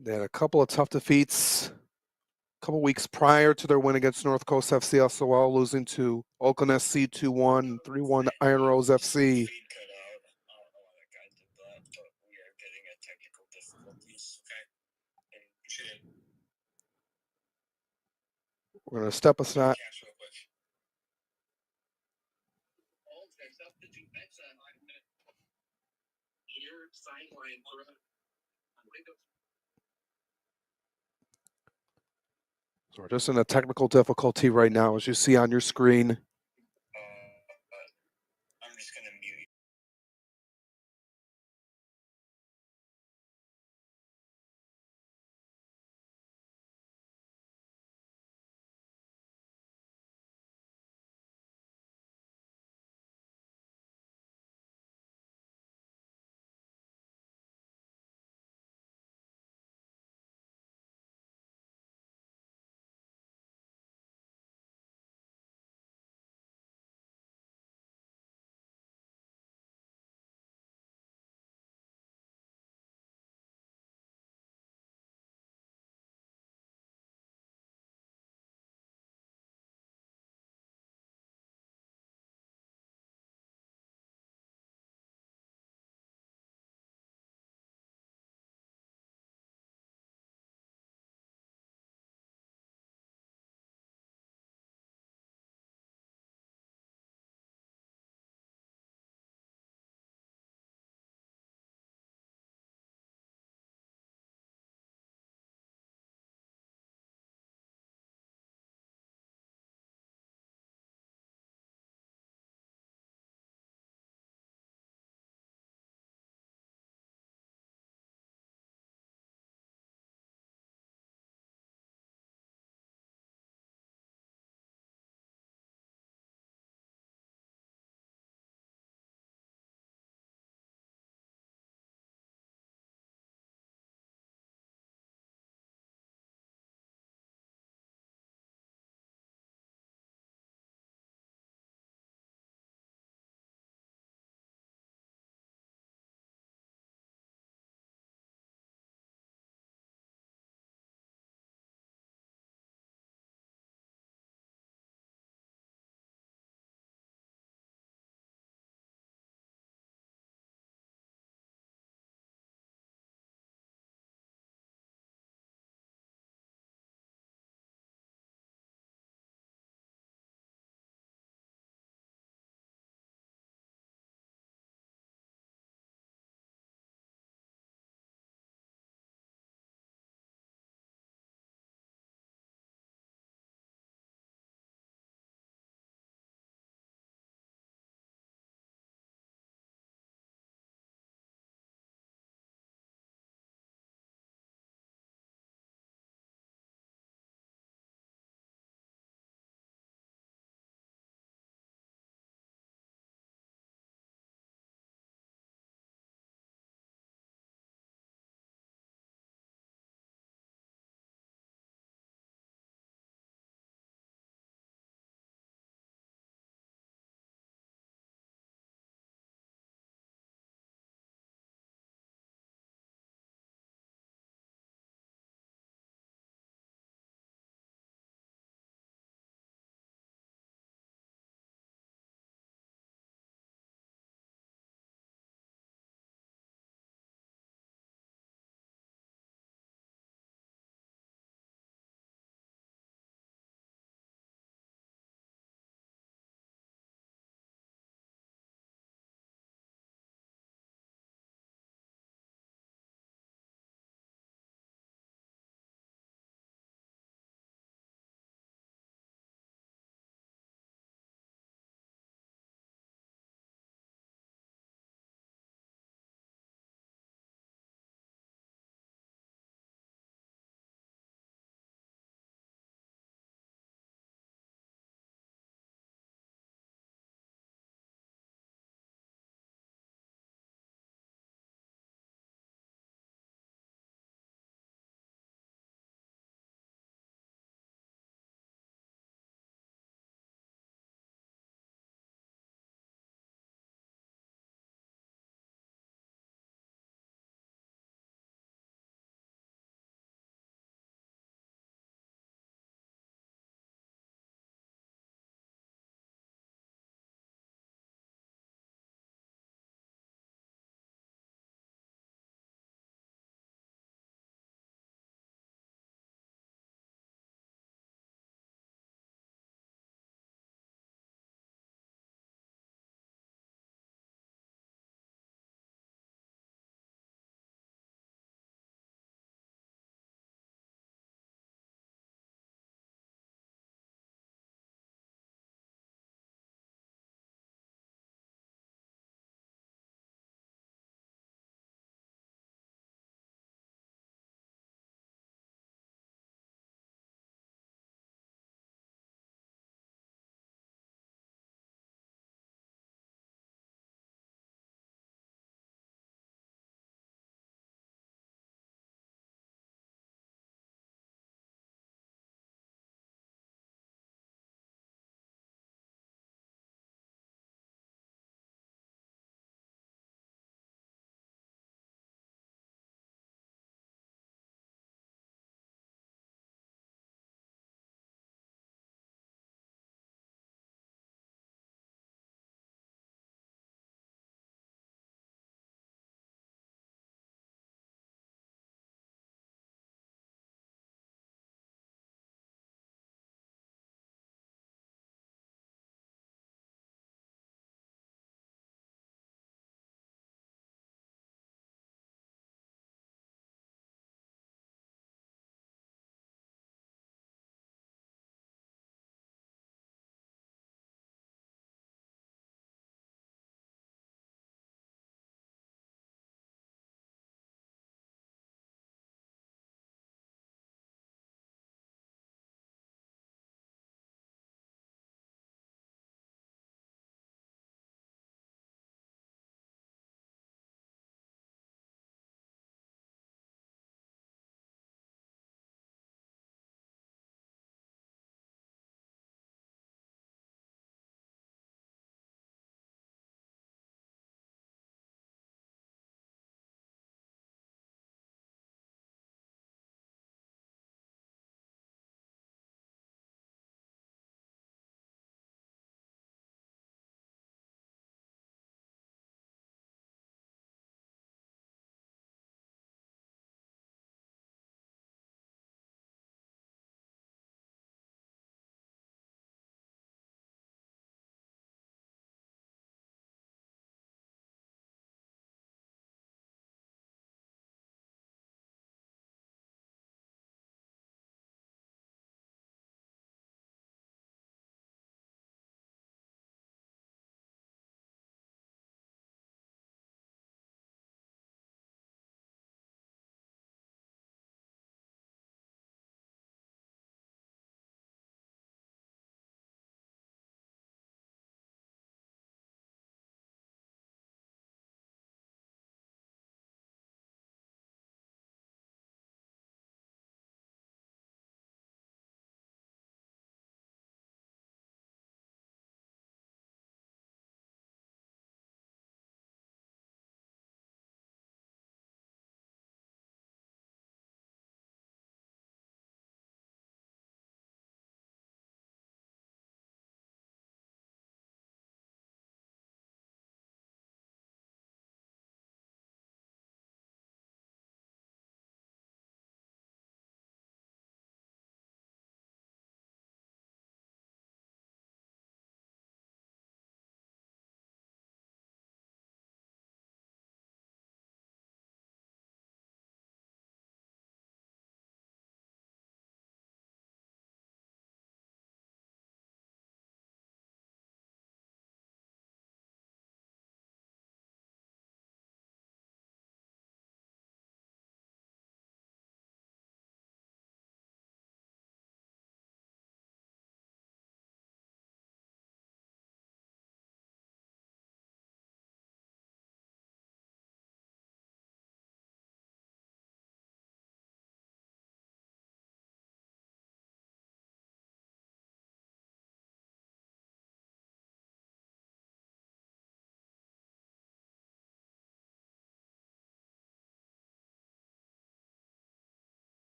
They had a couple of tough defeats a couple weeks prior to their win against North Coast FC SOL, losing to Oakland SC 2-1, 3-1 to Iron Rose FC. Feed cut out. I don't know why that guy did that, but we are getting a technical difficulties. Okay. And appreciate it. We're going to step aside. Cash real quick. So we're just in a technical difficulty right now, as you see on your screen.